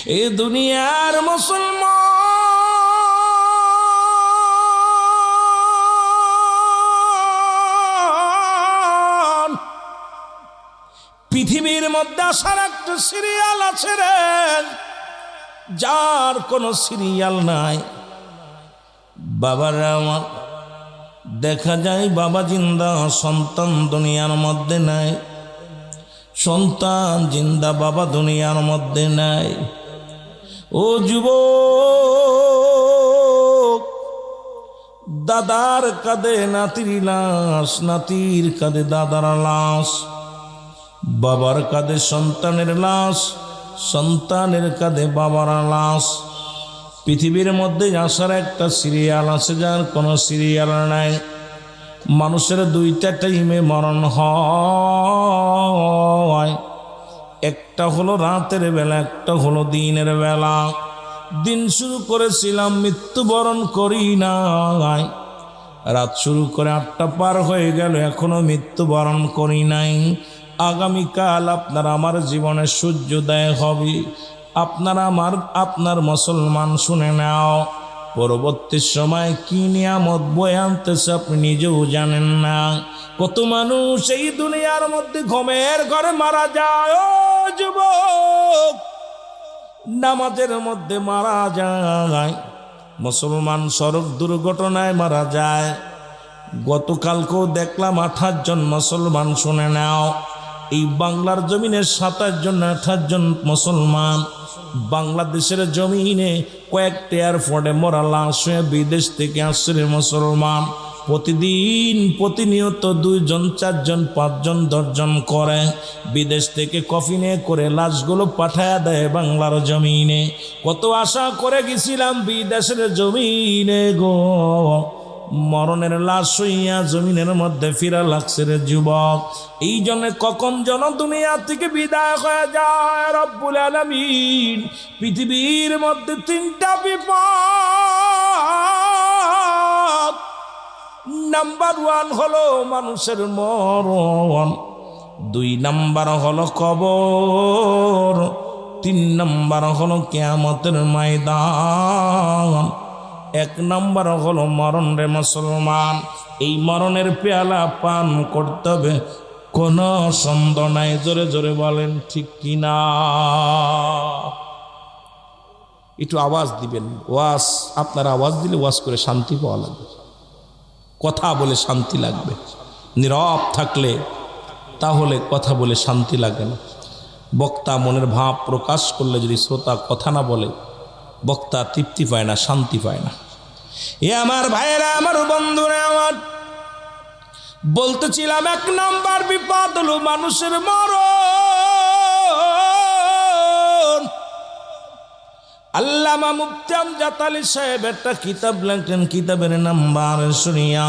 এ দুনিয়ার মুসলমান, পৃথিবীর মধ্যে আসার একটা সিরিয়াল আছে রে, যার কোনো সিরিয়াল নাই। বাবারা আমার, দেখা যায় বাবা জিন্দা, সন্তান দুনিয়ার মধ্যে নাই। সন্তান জিন্দা, বাবা দুনিয়ার মধ্যে নাই। ও যুবক, দাদার কাঁধে নাতির লাশ, নাতির কাঁধে দাদার লাশ, বাবার কাঁধে সন্তানের লাশ, সন্তানের কাঁধে বাবার লাশ। পৃথিবীর মধ্যে আসার একটা সিরিয়াল আছে, যার কোনো সিরিয়াল নাই। মানুষের দুইটা টাইমে মরণ হয়, একটা হলো রাতের বেলা, একটা হলো দিনের বেলা। দিন শুরু করেছিলাম, মৃত্যুবরণ করি নাই। রাত শুরু করে 8টা পার হয়ে গেল, এখনো মৃত্যুবরণ করি নাই। আগামীকাল আপনার আমার জীবনে সূর্যোদয় হবে। আপনার মুসলমান শুনে নাও, পরবর্তী সময় কি নিয়ামত বয়ে আনতেছে আপনি নিজেও জানেন না। কত মানুষ এই দুনিয়ার মধ্যে ঘুমের ঘরে মারা যায়। ও যুবক, নামাজের মধ্যে মারা যায়। মুসলমান সড়ক দুর্ঘটনায় মারা যায়। গতকালকেও দেখলাম 28 জন মুসলমান, শুনে নাও। এই বাংলার জমিনে 27 জন 28 জন মুসলমান, বাংলাদেশের জমিনে কয়েকটা এয়ারপোর্টে মরা লাশ হয়ে বিদেশ থেকে আসছে মুসলমান। প্রতিদিন প্রতিনিয়ত 2 জন 4 জন 5 জন 10 জন করে বিদেশ থেকে কফিনে করে লাশগুলো পাঠায়া দেয় বাংলার জমিনে। কত আশা করে গেছিলাম বিদেশের জমিনে গো, মরণের লাশ হইয়া জমিনের মধ্যে ফিরা লাগছে রে যুবক। এই জন্য কখন যেন দুনিয়া থেকে বিদায় হয়ে যায়। রব্বুল আলামিন পৃথিবীর মধ্যে 3টা বিপদ। নাম্বার 1 হলো মানুষের মরণ, 2 নাম্বার হলো কবর, 3 নাম্বার হলো কিয়ামতের ময়দান। 1 নাম্বার হলো মরণ রে মুসলমান। এই মরণের পেয়ালা পান করতে হবে, কোনো সন্দেহ নাই। জোরে জোরে বলেন ঠিক কিনা? একটু আওয়াজ দিবেন। ওয়াজ, আপনার আওয়াজ দিলে ওয়াজ করে শান্তি পাওয়া লাগবে, কথা বলে শান্তি লাগবে। নীরব থাকলে তাহলে কথা বলে শান্তি লাগে না। বক্তা মনের ভাব প্রকাশ করলে যদি শ্রোতা কথা না বলে, বক্তা তৃপ্তি পায় না, শান্তি পায় না। এ আমার ভাইয়েরা, আমার বন্ধুরা, আমার বলতেছিলাম 1 নাম্বার বিপদ হলো মানুষের মরণ। আল্লামা মুফতি আমজাদ আলী সাহেব একটা কিতাব লিখলেন, কিতাবের নাম্বার শুনিয়া।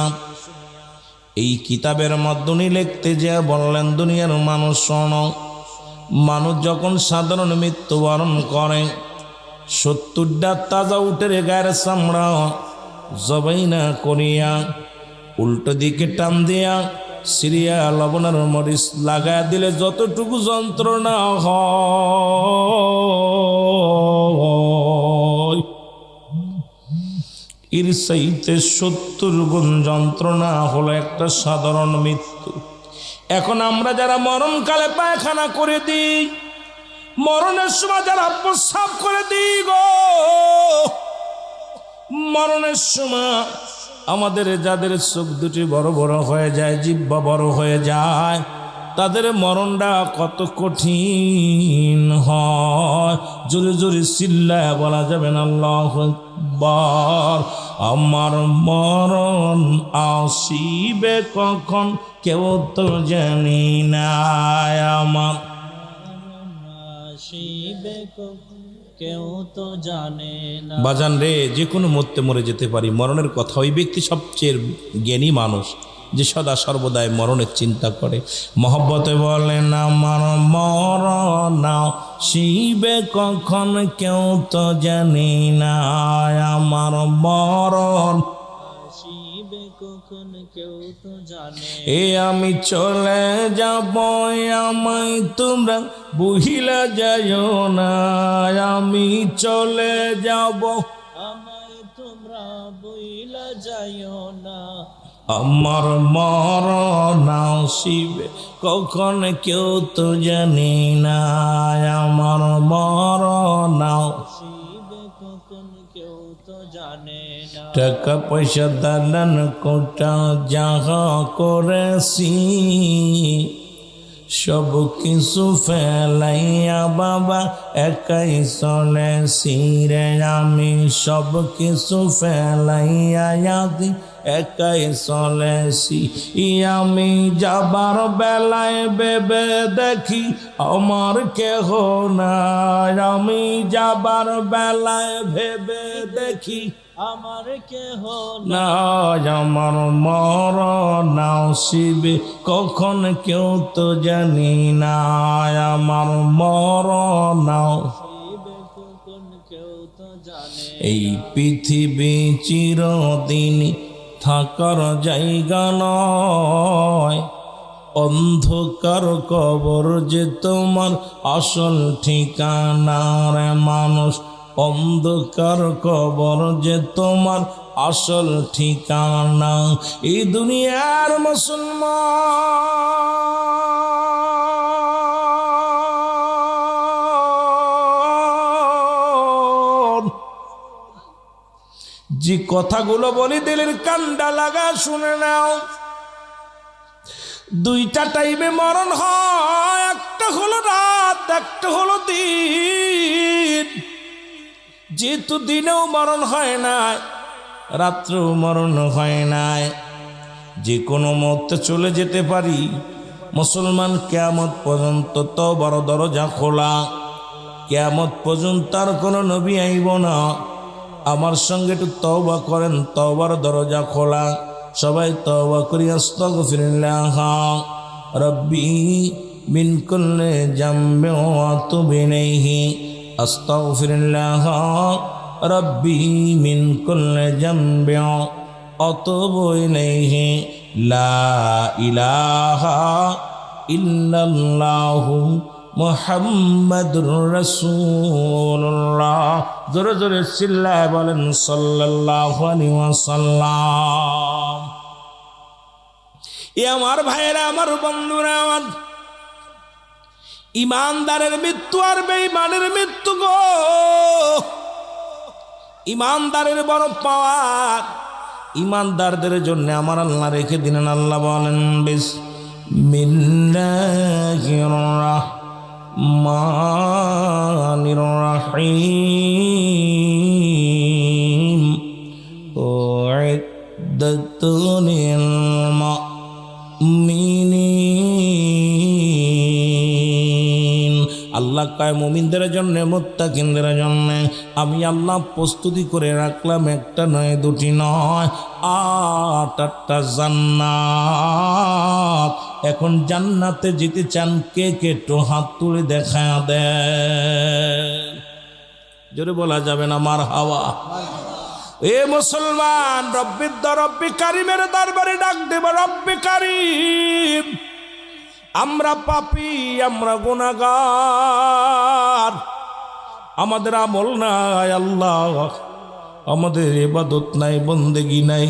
এই কিতাবের মধ্যে উনি লিখতে যে বললেন, দুনিয়ার মানুষ শোনো, মানুষ যখন সাধারণ মৃত্যুবরণ করে, 70টা তাজা উটের গায়ের চামড়া জবাই না করিয়া উল্টো দিকে টান দিয়া সিরিয়া লবণের মরিচ লাগায় দিলে যতটুকু যন্ত্রণা হয়, এর চাইতে 70 গুণ যন্ত্রণা হলো একটা সাধারণ মৃত্যু। এখন আমরা যারা মরণকালে পায়খানা করে দিই, মরণের সময় যারা প্রস্রাব করে দিই গো, মরণের সময় আমাদের যাদের চোখ দুটি বড় বড় হয়ে যায়, জিহ্বা বড় হয়ে যায়, তাদের মরণটা কত কঠিন হয়। জোরে জোরে চিল্লায় বলা যাবে না আল্লাহু আকবার। আমার মরণ আসিবে কখন কেউ তো জানি না, আমার আসিবে কখন কেউ তো জানে না। বাজান রে, যে কোনো মুহূর্তে মরে যেতে পারি, মরণের কথা। ওই ব্যক্তি সবচেয়ে জ্ঞানী মানুষ যে সদা সর্বদাই মরণের চিন্তা করে। মহব্বতে বলেন, আমার মরণ শিবে কখন কেউ তো জানি না, আমার মরণ শিবে কখন কখন কেউ তো জানে এ আমি চলে যাব আমায় তোমরা বুঝিলা যাইও না আমি চলে যাব আমায় তোমরা বইলা যাইও না আমার মরণ আসিবে কখন কেউ তো জানি না আমার মরণ শিবে কখন কেউ তো জানে না টাকা পয়সা দালান কোটা যাহা করেছি সব কিছু ফেলাইয়া বাবা একাই চলেছি রে আমি সব কিছু ফেলাইয়া আদি একাই চলেছি আমি যাবার বেলায় ভেবে দেখি আমার কেহ নাই আমি যাবার বেলায় ভেবে দেখি আমার কেহ না আমার মরণ আসিবে কখন কেউ তো জানি না আমার মরণ শিবে কখন কেউ তো জানে এই পৃথিবী চিরদিন থাকার জায়গা নয় অন্ধকার কবর যে তোমার আসল ঠিকানা রে মানুষ অন্ধকার কবর যে তোমার আসল ঠিকানা এই দুনিয়ার মুসলমান যে কথাগুলো বলি দিলের কান্ডা লাগা শুনে নাও দুইটা টাইমে মরণ হয় একটা হলো রাত একটা হলো দিন যেহেতু দিনেও মরণ হয় না রাত্রেও মরণ হয় না যে কোনো মুহূর্তে চলে যেতে পারি মুসলমান কিয়ামত পর্যন্ত তওবার দরজা খোলা কিয়ামত পর্যন্ত আর কোনো নবী আইব না আমার সঙ্গে একটু তওবা করেন তওবার দরজা খোলা সবাই তওবা করি আস্তাগফিরুল্লাহ রব্বি মিন কুল্লি যামবি ওয়া আতুবু ইলাইহি আস্তাগফিরুল্লাহ রব্বি মিন কুল্লি যামবি ওয়া আতুবু ইলাইহি লা ইলাহা ইল্লাল্লাহু মুহাম্মাদুর রাসূলুল্লাহ জোরে জোরে চিল্লায় বলেন সাল্লাল্লাহু আলাইহি ওয়াসাল্লাম এ আমার ভাইয়েরা আমার বন্ধুরা আমার ইমানদারের মৃত্যু আর বেঈমানের মৃত্যু গো ইমানদারের বড় পাওয়ার ইমানদারদের জন্য আমার আল্লাহ রেখে দিলেন আল্লাহ বলেন বিসমিল্লাহির রাহমানির রহিম উইদ্দাতু লিল মুমিনিন আল্লাহ কয় মুমিনদের জন্য মুত্তাকিনদের জন্য আমি আল্লাহ প্রস্তুতি করে রাখলাম একটা নয় দুটি নয় 8টা জান্নাত এখন জান্নাতে যেতে চান কে কে একটু হাত তুলে দেখা দেন জোরে বলা যাবে না মারহাবা এ মুসলমান রব্বি কারিমের দরবারে ডাক দেব রব্বি কারিম আমরা পাপী আমরা গুনাহগার আমাদের আমল নাই আল্লাহ আমাদের ইবাদত নাই বন্দেগী নাই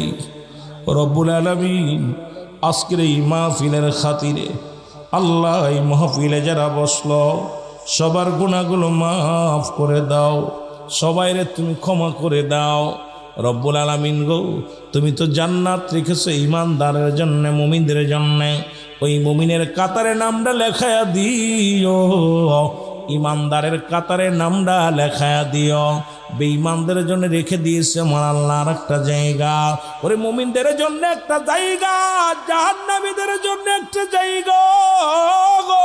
রব্বুল আলামিন আজকের এই মাহফিলের খাতিরে আল্লাহ এই মাহফিলে যারা বসলো সবার গুনাহগুলো মাফ করে দাও সবাইরে তুমি ক্ষমা করে দাও রব্বুল আলামিন গো তুমি তো জান্নাত রেখেছো ঈমানদারের জন্য মুমিনদের জন্য ওই মুমিনের কাতারে নামটা লেখায়া দিও ঈমানদারের কাতারে নামটা লেখায়া দিও বেঈমানদের জন্য রেখে দিয়েছে আমার আল্লাহ আর একটা জায়গা ওরে মুমিনদের জন্য একটা জায়গা জাহান্নামীদের জন্য একটা জায়গা গো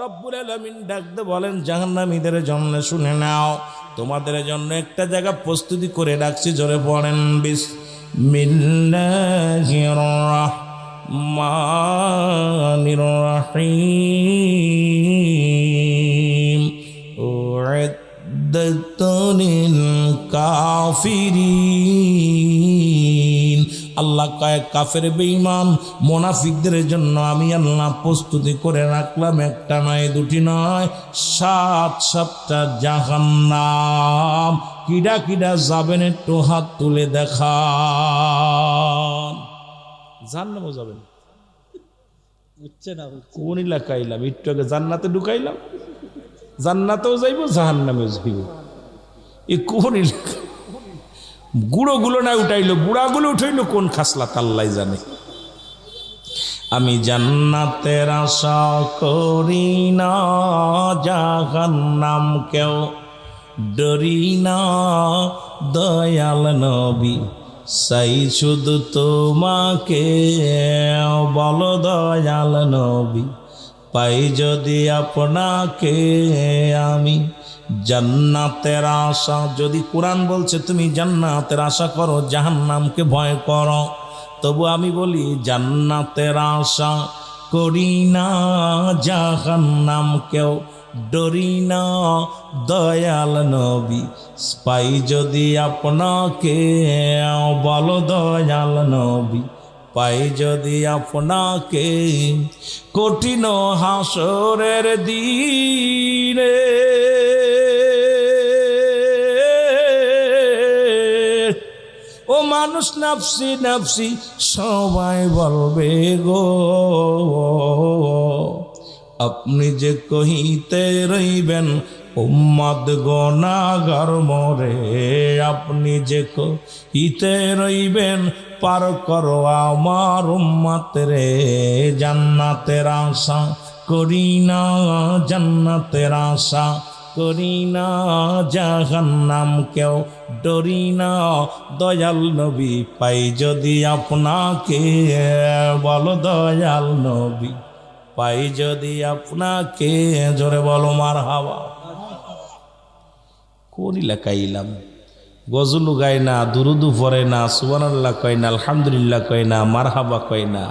রব্বুল আলামিন ডাকতে বলেন জাহান্নামীদের জন্য শুনে নাও তোমাদের জন্য একটা জায়গা প্রস্তুতি করে রাখছি জোরে পড়েন বিসমিল্লাহির রাহমানির রহিম উইদ্দাতু লিল কাফিরিন আল্লাহ কয়েক কাফের বেঈমান মুনাফিকদের জন্য আমি আল্লাহ প্রস্তুতি করে রাখলাম, একটা নয় দুটি নয়, 7-7টা জাহান্নাম। কিডা কিডা যাবেন একটু হাত তুলে দেখান। জাহান্নামও যাবেন? বুঝছে না, বুঝছে কোন এলাকায় এলাম? একটু আগে জান্নাতে ঢুকাইলাম, জান্নাতেও যাইব জাহান্নামেও যাইব। এ কোন এলাকা? গুঁড়োগুলো না উঠাইলো, বুড়াগুলো উঠাইলো কোন খাসলা তাল্লাই জানে। আমি জান্নাতের আশা করি না, জাহান্নাম কেউ ডরি না, দয়াল নবী সাই শুধু তোমাকে, বলো দয়াল নবী পাই যদি আপনাকে আমি জান্নাতের আশা। যদি কোরআন বলছে তুমি জান্নাতের আশা করো, জাহান্নামকে ভয় করো, তবু আমি বলি জান্নাতের আশা করি না, জাহান্নামকেও ডরি না, দয়াল নবী পাই যদি আপনাকে, বলো দয়াল নবী পাই যদি আপনাকে। কঠিন হাসরের দিনে ও মানুষ নাফসি নাফসি সবাই বলবে গো, আপনি যে কহিতে রইবেন উম্মত গুনাহগার মরে, আপনি যে কহিতে রইবেন পার করো আমার উম্মত রে। জান্নাতের আশা করি না, জান্নাতের আশা করি না, জাহান্নাম কেউ ডরি না, দয়াল নবী পাই যদি আপনাকে, বলো দয়াল নবী পাই যদি আপনাকে। জোরে বলো মারহাবা। কোন এলাকায় এলাম? গজলু গায় না, দুরুদু পড়ে না, সুবহানাল্লাহ কয় না, আলহামদুলিল্লাহ কয় না, মারহাবা কয় না।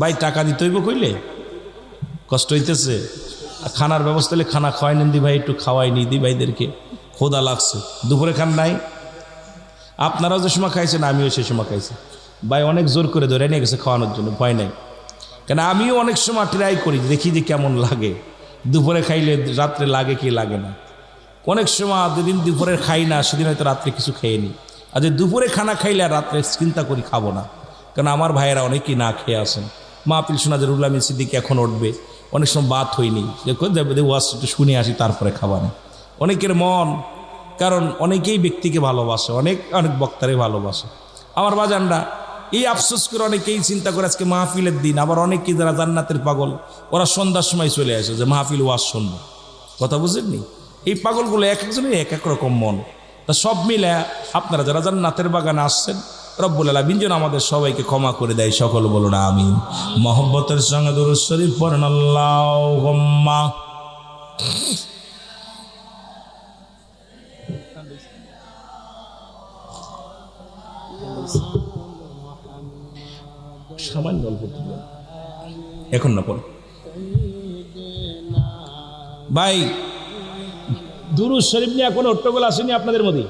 ভাই টাকা দিতে হইব কইলে কষ্ট হইতেছে। খানার ব্যবস্থা হলে খানা খাওয়াই নেন দি ভাই, একটু খাওয়াই নি দি ভাইদেরকে, খোদা লাগছে। দুপুরে খান নাই? আপনারাও যে সময় খাইছেন আমিও সে সময় খাইছি। ভাই অনেক জোর করে ধরে নিয়ে গেছে খাওয়ানোর জন্য, ভয় নাই। কেন আমিও অনেক সময় ট্রাই করি, দেখি যে কেমন লাগে, দুপুরে খাইলে রাত্রে লাগে কি লাগে না। অনেক সময় যেদিন দুপুরে খাই না সেদিন হয়তো রাত্রে কিছু খেয়ে নিই, আর যে দুপুরে খানা খাইলে আর রাত্রে চিন্তা করি খাবো না। কারণ আমার ভাইয়েরা অনেকেই না খেয়ে আসেন। মাহফিল শোনা যে রুল আমিন সিদ্দিক এখন উঠবে, অনেক সময় বাত হয়নি, দেখো ওয়াজ একটু শুনে আসি তারপরে খাবার। অনেকের মন, কারণ অনেকেই ব্যক্তিকে ভালোবাসে, অনেক অনেক বক্তারে ভালোবাসে। আমার বাজানরা এই আফসোস করে অনেকেই চিন্তা করে আজকে মাহফিলের দিন, আবার অনেকেই যারা জান্নাতের পাগল ওরা সন্ধ্যার সময় চলে আসে যে মাহফিল ওয়াজ শুনবো। কথা বুঝেননি? এই পাগলগুলো এক একজনের এক এক রকম মন। তা সব মিলে আপনারা যারা জান্নাতের বাগানে আসছেন, রব্বুল আলামিন যেন আমাদের সবাইকে ক্ষমা করে দেয়। সকল বলুন আমিন। মহব্বতের সঙ্গে দুরূদ শরীফ পড়েন আল্লাহুম্মা। সামান্য অল্প এখন না পড়ে ভাই। দুরূদ শরীফ নিয়ে এখন হট্টগোল আসেনি আপনাদের মধ্যে?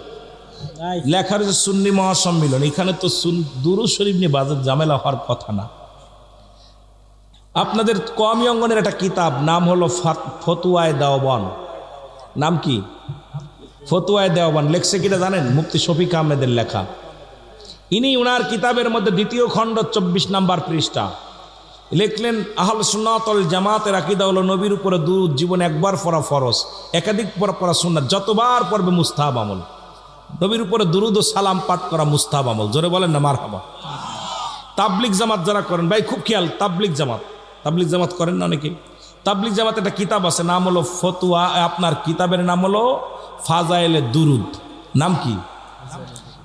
লেখার যে সুন্নি মহাসম্মিলন, এখানে তো দুরূদ শরীফ নিয়ে বাজার ঝামেলা হওয়ার কথা না। আপনাদের কওমি অঙ্গনের একটা কিতাব, নাম হলো ফতুয়ায়ে দেওবান। নাম কি? ফতুয়ায়ে দেওবান। লেখছে কিনা জানেন? মুফতি শফিক আহমেদের লেখা। ইনি উনার কিতাবের মধ্যে 2য় খণ্ড 24 নম্বর পৃষ্ঠা লিখলেন, আহলে সুন্নাত ওয়াল জামাতের আকীদা হলো নবীর উপরে দুরূদ জীবনে একবার পড়া ফরজ, একাধিক পড়া সুন্নাত, যতবার পড়বে মুস্তাহাব আমল। নবীর উপরে দুরূদ ও সালাম পাঠ করা মুস্তাহাব আমল। জোরে বলেন না মারহাবা। তাবলিগ জামাত যারা করেন ভাই খুব খেয়াল, তাবলিগ জামাত করেন না অনেকে? তাবলিগ জামাত একটা কিতাব আছে, নাম হলো ফতুয়া, আপনার কিতাবের নাম হলো ফাজাইলে দুরুদ। নাম কি?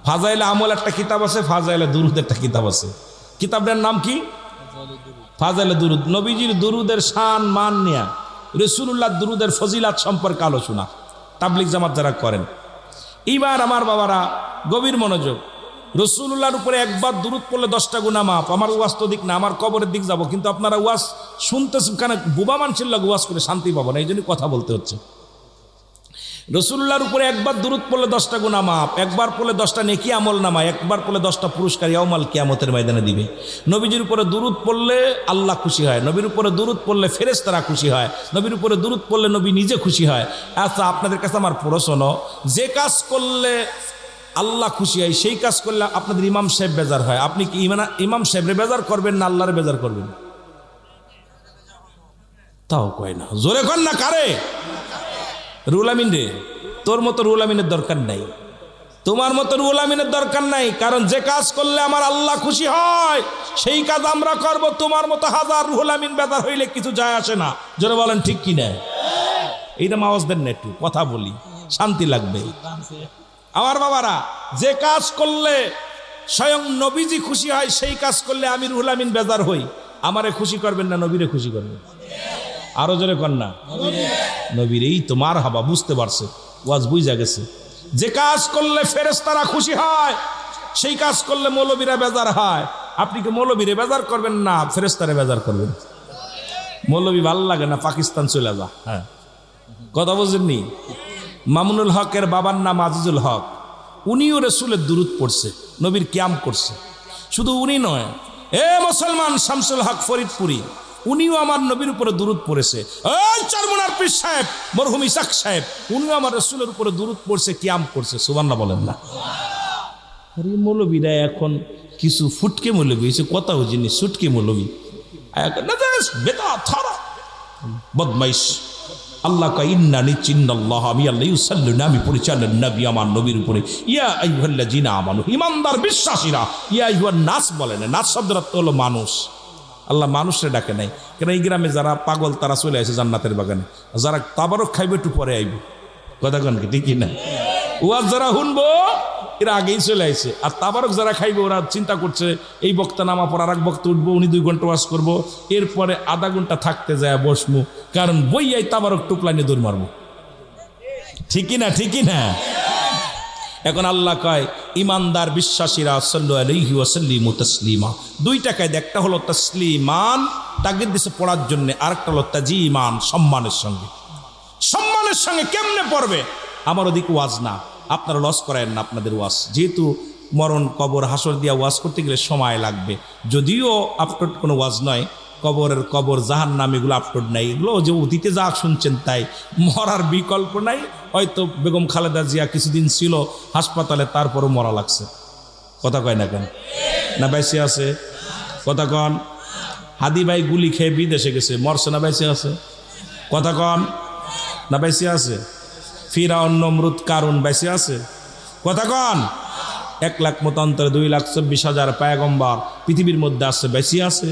ফাজাইলে আমল একটা কিতাব আছে, ফাজাইলে দুরুদ একটা কিতাব আছে। কিতাবটার নাম কি? ফাজাইলে দুরুদ। নবীজির দুরুদের শান মান নিয়া, রাসূলুল্লাহ দুরুদের ফজিলাত সম্পর্কে আলোচনা তাবলিগ জামাত যারা করেন। এইবার আমার বাবারা গভীর মনোযোগ। রাসূলুল্লাহর উপরে একবার দুরুদ পড়লে 10টা গুনাহ মাফ। আমার ওয়াজ তো দিক না, আমার কবরের দিক যাব, কিন্তু আপনারা ওয়াজ শুনতেছেন, কেন বুবা মানুষের লোক ওয়াজ করে শান্তি পাবো না, এই জন্য কথা বলতে হচ্ছে। রসুল্লাহর উপরে একবার দুরূদ পড়লে 10টা গুনাহ মাফ, একবার পড়লে 10টা নেকি আমল নামা, একবার পড়লে 10টা পুরস্কার ইয়াউমাল কিয়ামতের ময়দানে দিবে। নবীজির উপরে দুরূদ পড়লে আল্লাহ খুশি হয়, নবীর উপরে দুরূদ পড়লে ফেরেশতারা খুশি হয়, নবীর উপরে দুরূদ পড়লে নবী নিজে খুশি হয়। আচ্ছা, আপনাদের কাছে আমার প্রশ্ন, যে কাজ করলে আল্লাহ খুশি হয় সেই কাজ করলে আপনাদের ইমাম সাহেব বেজার হয়, আপনি কি ইমাম সাহেবরে বেজার করবেন না আল্লাহরে বেজার করবেন? তাও কয় না, জোরে কর না। কারে? রুহুল আমিন রে। তোর মতো রুহুল আমিনের দরকার নাই, তোমার মতো রুহুল আমিনের দরকার নাই। কারণ যে কাজ করলে আমার আল্লাহ খুশি হয় সেই কাজ আমরা করব। তোমার মতো হাজার রুহুল আমিন বেজার হইলে কিছু যায় আসে না। জোরে বলেন ঠিক কি না? এইটা আওয়াজ দেন না, একটু কথা বলি, শান্তি লাগবে। আমার বাবারা, যে কাজ করলে স্বয়ং নবীজি খুশি হয় সেই কাজ করলে আমি রুহুল আমিন বেজার হই, আমারে খুশি করবেন না নবীরে খুশি করবেন? আরো জোরে কর না। নবীর। এই তো মার হাবা, বুঝতে পারছে, ওয়াজ বুঝা গেছে। যে কাজ করলে ফেরেশতারা খুশি হয় সেই কাজ করলে মৌলবীরা বেজার হয়। আপনি কি মৌলবীরে বেজার করবেন না ফেরেশতারে বেজার করবেন? মৌলবী ভাল লাগে না, পাকিস্তান চলে যা। হ্যাঁ, কথা বুঝেননি? মামুনুল হকের বাবার নাম আজিজুল হক, উনিও রাসূলের দুরূদ পড়ছে, নবীর কিয়াম করছে। শুধু উনি নয়, এ মুসলমান শামসুল হক ফরিদপুরি, উনিও আমার নবীর উপরে দুরূদ পড়েছে। এই চারমুনার পীর সাহেব মরহুম ইসাক সাহেব, উনিও আমার রাসূলের উপরে দুরূদ পড়ছে, কিয়াম করছে। সুবহানাল্লাহ বলেন না? আরে মৌলবীরা এখন কিছু ফুটকে মৌলবী হয়েছে, কথাও জিনিস সুটকে মৌলবী, বদমাইশ। আল্লাহ কয় ইন্না নিচিন্নাল্লাহ, আমি আল্লাহ ইউসাল্লুনা, আমি পরিচালন নবী আমার নবীর উপরে। ইয়া আইয়ুহাল্লাযিনা আমানু, ঈমানদার বিশ্বাসীরা। ইয়া আইয়ুহান নাস বলেন, নাস শব্দের অর্থ হলো মানুষ। আল্লাহ মানুষরে ডাকে নাই, কেন এই গ্রামে যারা পাগল তারা চলে আসে জান্নাতের বাগানে, যারা তাবারক খাইবে একটু পরে আইব। কথা কন কি ঠিক না? ওয়াজ যারা শুনবো এরা আগেই চলে আসে, আর তাবারক যারা খাইবে ওরা চিন্তা করছে এই বক্তা নামা পর আর এক বক্তা উঠবো, উনি 2 ঘন্টা ওয়াজ করবো, এরপরে আধা ঘন্টা থাকতে যায় বসমু, কারণ বইয়াই তাবারক টুকলাইনে দৌড় মারবো। ঠিকই না? ঠিকই না? এখন আল্লাহ কয় ইমানদার বিশ্বাসীরা সাল্লু আলাইহি ওয়া সাল্লিমু তাসলিমা। 2টা কায়দা, একটা হলো তাসলিমান তাগিদ দিছে পড়ার জন্য, আরেকটা হলো তাজিমান সম্মানের সঙ্গে। সম্মানের সঙ্গে কেমনে পড়বে? আমার ওদিকে ওয়াজ না, আপনারা লস করায়েন না আপনাদের ওয়াজ, যেহেতু মরণ কবর হাসর দিয়া ওয়াজ করতে গেলে সময় লাগবে। যদিও আপলোড কোনো ওয়াজ নয়, কবর জাহান্নাম এগুলো আপলোড নাই, এগুলো যে অতীতে যা শুনছেন তাই, মরার বিকল্প নাই। হয়তো বেগম খালেদা জিয়া কিছুদিন ছিল হাসপাতালে, তারপরও মরা লাগছে। কথা কয় না কেন? না বেঁচে আছে? কথা কন। হাদি ভাই গুলি খেয়ে বিদেশে গেছে, মরছে না বেঁচে আছে? কথা কন। না বেঁচে আছে? ফিরাউন নমরুদ কারুন বেঁচে আছে? কথা কন। 1 লাখ মতান্তরে 2,24,000 পয়গম্বর পৃথিবীর মধ্যে আসছে, বেঁচে আছে?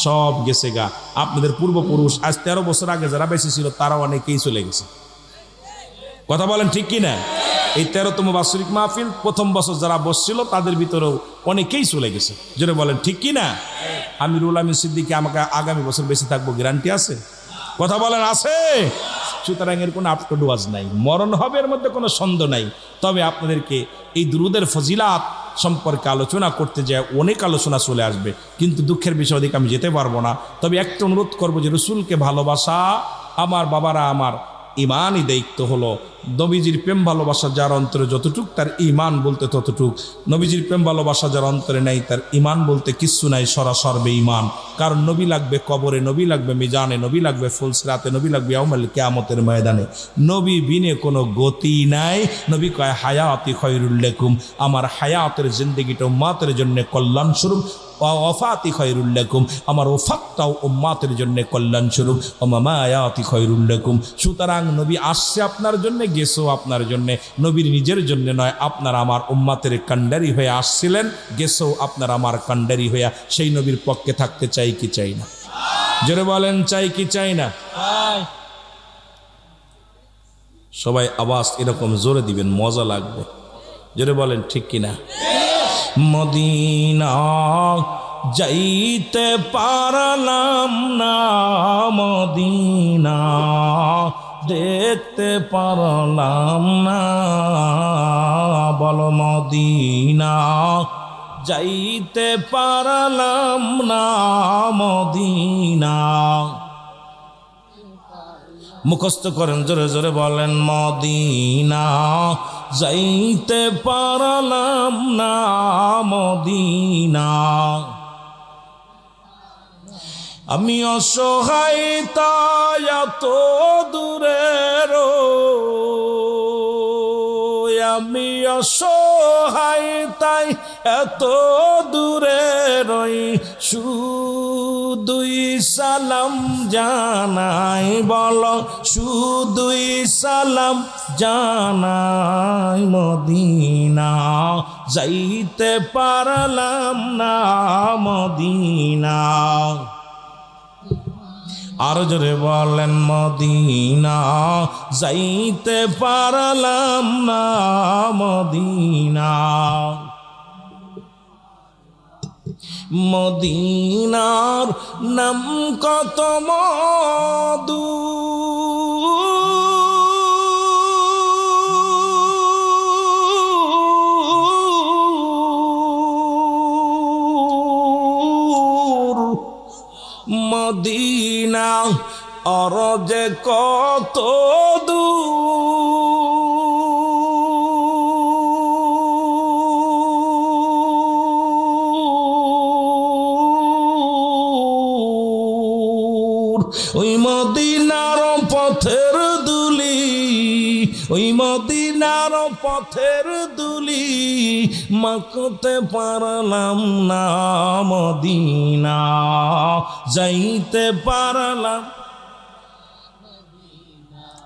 সব গেছে গা। আপনাদের পূর্বপুরুষ আজ 13 বছর আগে যারা বেঁচে ছিল তারা অনেকেই চলে গেছে। কথা বলেন ঠিক কি না? এই 13তম বাৎসরিক মাহফিল প্রথম বছর যারা বসছিল তাদের ভিতরেও অনেকেই চলে গেছে। জোরে বলেন ঠিক কি না? আমিরুল আমিন সিদ্দিকী আমাকে আগামী বছর বেঁচে থাকবো, গ্যারান্টি আছে? কথা বলেন আছে? সুতরাং এর কোনো আপলোড ওয়াজ নাই, মরণ হবে এর মধ্যে কোনো সন্দেহ নাই। তবে আপনাদেরকে এই দুরুদের ফজিলাত সম্পর্কে আলোচনা করতে যায় অনেক আলোচনা চলে আসবে, কিন্তু দুঃখের বিষয় ওদিকে আমি যেতে পারবো না। তবে একটা অনুরোধ করবো যে রসুলকে ভালোবাসা আমার বাবারা, আমার ইমানই দায়িত্ব হলো। নবীজির প্রেম ভালোবাসা যার অন্তরে যতটুক, তার ইমান বলতে ততটুক। নবীজির প্রেম ভালোবাসা যার অন্তরে নাই, তার ইমান বলতে কিচ্ছু নাই, সরাসরবে ইমান। কারণ নবী লাগবে কবরে, নবী লাগবে মিজানে, নবী লাগবে ফুলসিরাতে, নবী লাগবে ইয়াউমুল কিয়ামতের ময়দানে। নবী বিনে কোনো গতি নাই। নবী কয় হায়াতি খায়রুল লাকুম, আমার হায়াতের জিন্দেগিটা উম্মতের জন্য কল্যাণ স্বরূপ। ওয়াফাতি খায়রুল লাকুম, আমার ওফাতটাও উম্মতের জন্য কল্যাণ স্বরূপ। ওয়া মামায়াতি খায়রুল লাকুম। সুতরাং নবী আসছে আপনার জন্য, গেছেও আপনার জন্য। নবীর নিজের জন্য নয়, আপনার আমার উম্মতের কান্ডারি হয়ে আসছিলেন, গেছেও আপনার আমার কান্ডারি হইয়া। সেই নবীর পক্ষে থাকতে চাই কি চাই না? জোরে বলেন চাই কি চাই না? সবাই আওয়াজ এরকম জোরে দিবেন, মজা লাগবে। জোরে বলেন ঠিক কিনা? মদিনা যাইতে পারলাম না, মদিনা দেখতে পারলাম না, বলো মদিনা যাইতে পারলাম না, মদিনা মুখস্থ করেন, জোরে জোরে বলেন, মদিনা যাইতে পারলাম না, মদিনা। আমি অসহায় তাই এত দূরে রই, আমি অসহায় তাই এত দূরে রই, শুধুই সালাম জানাই, বলো শুধুই সালাম জানাই, মদিনা যাইতে পারলাম না, মদিনা। আর জোরে বলেন, মদিনা যাইতে পারলাম না, মদিনা। মদিনার নাম কত মধু, মদিনা আর যে কত দূর, ওই মদিনার পথের দুলি, ওই মদিনার পথের দুলি মাখতে পারলাম না, মদিনা যাইতে পারলাম,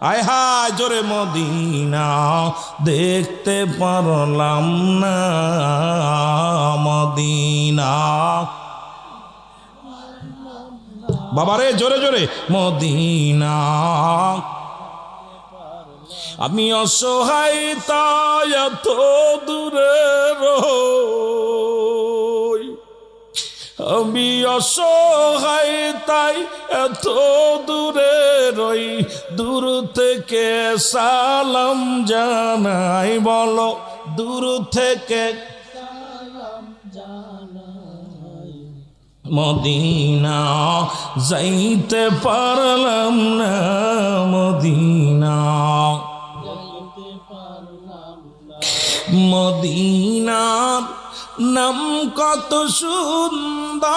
আয় হায় জোরে, মদিনা দেখতে পারলাম না, মদিনা। বাবারে জোরে জোরে, মদিনা। আমি অসহায় তাই এত দূরে রই, আমি অসহায় তাই এত দূরে রই, দূর থেকে সালাম জানাই, বলো দূর থেকে সালাম জানাই, মদিনা যাইতে পারলাম না, মদিনা। মদিনার নাম কত সুন্দর,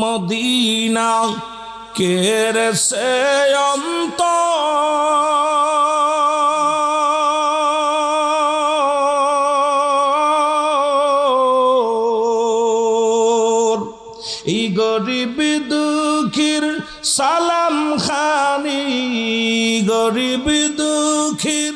মদিনা কেরে সে অন্তর, এই গরিব দুঃখীর সালাম খানি, গরিব দুঃখীর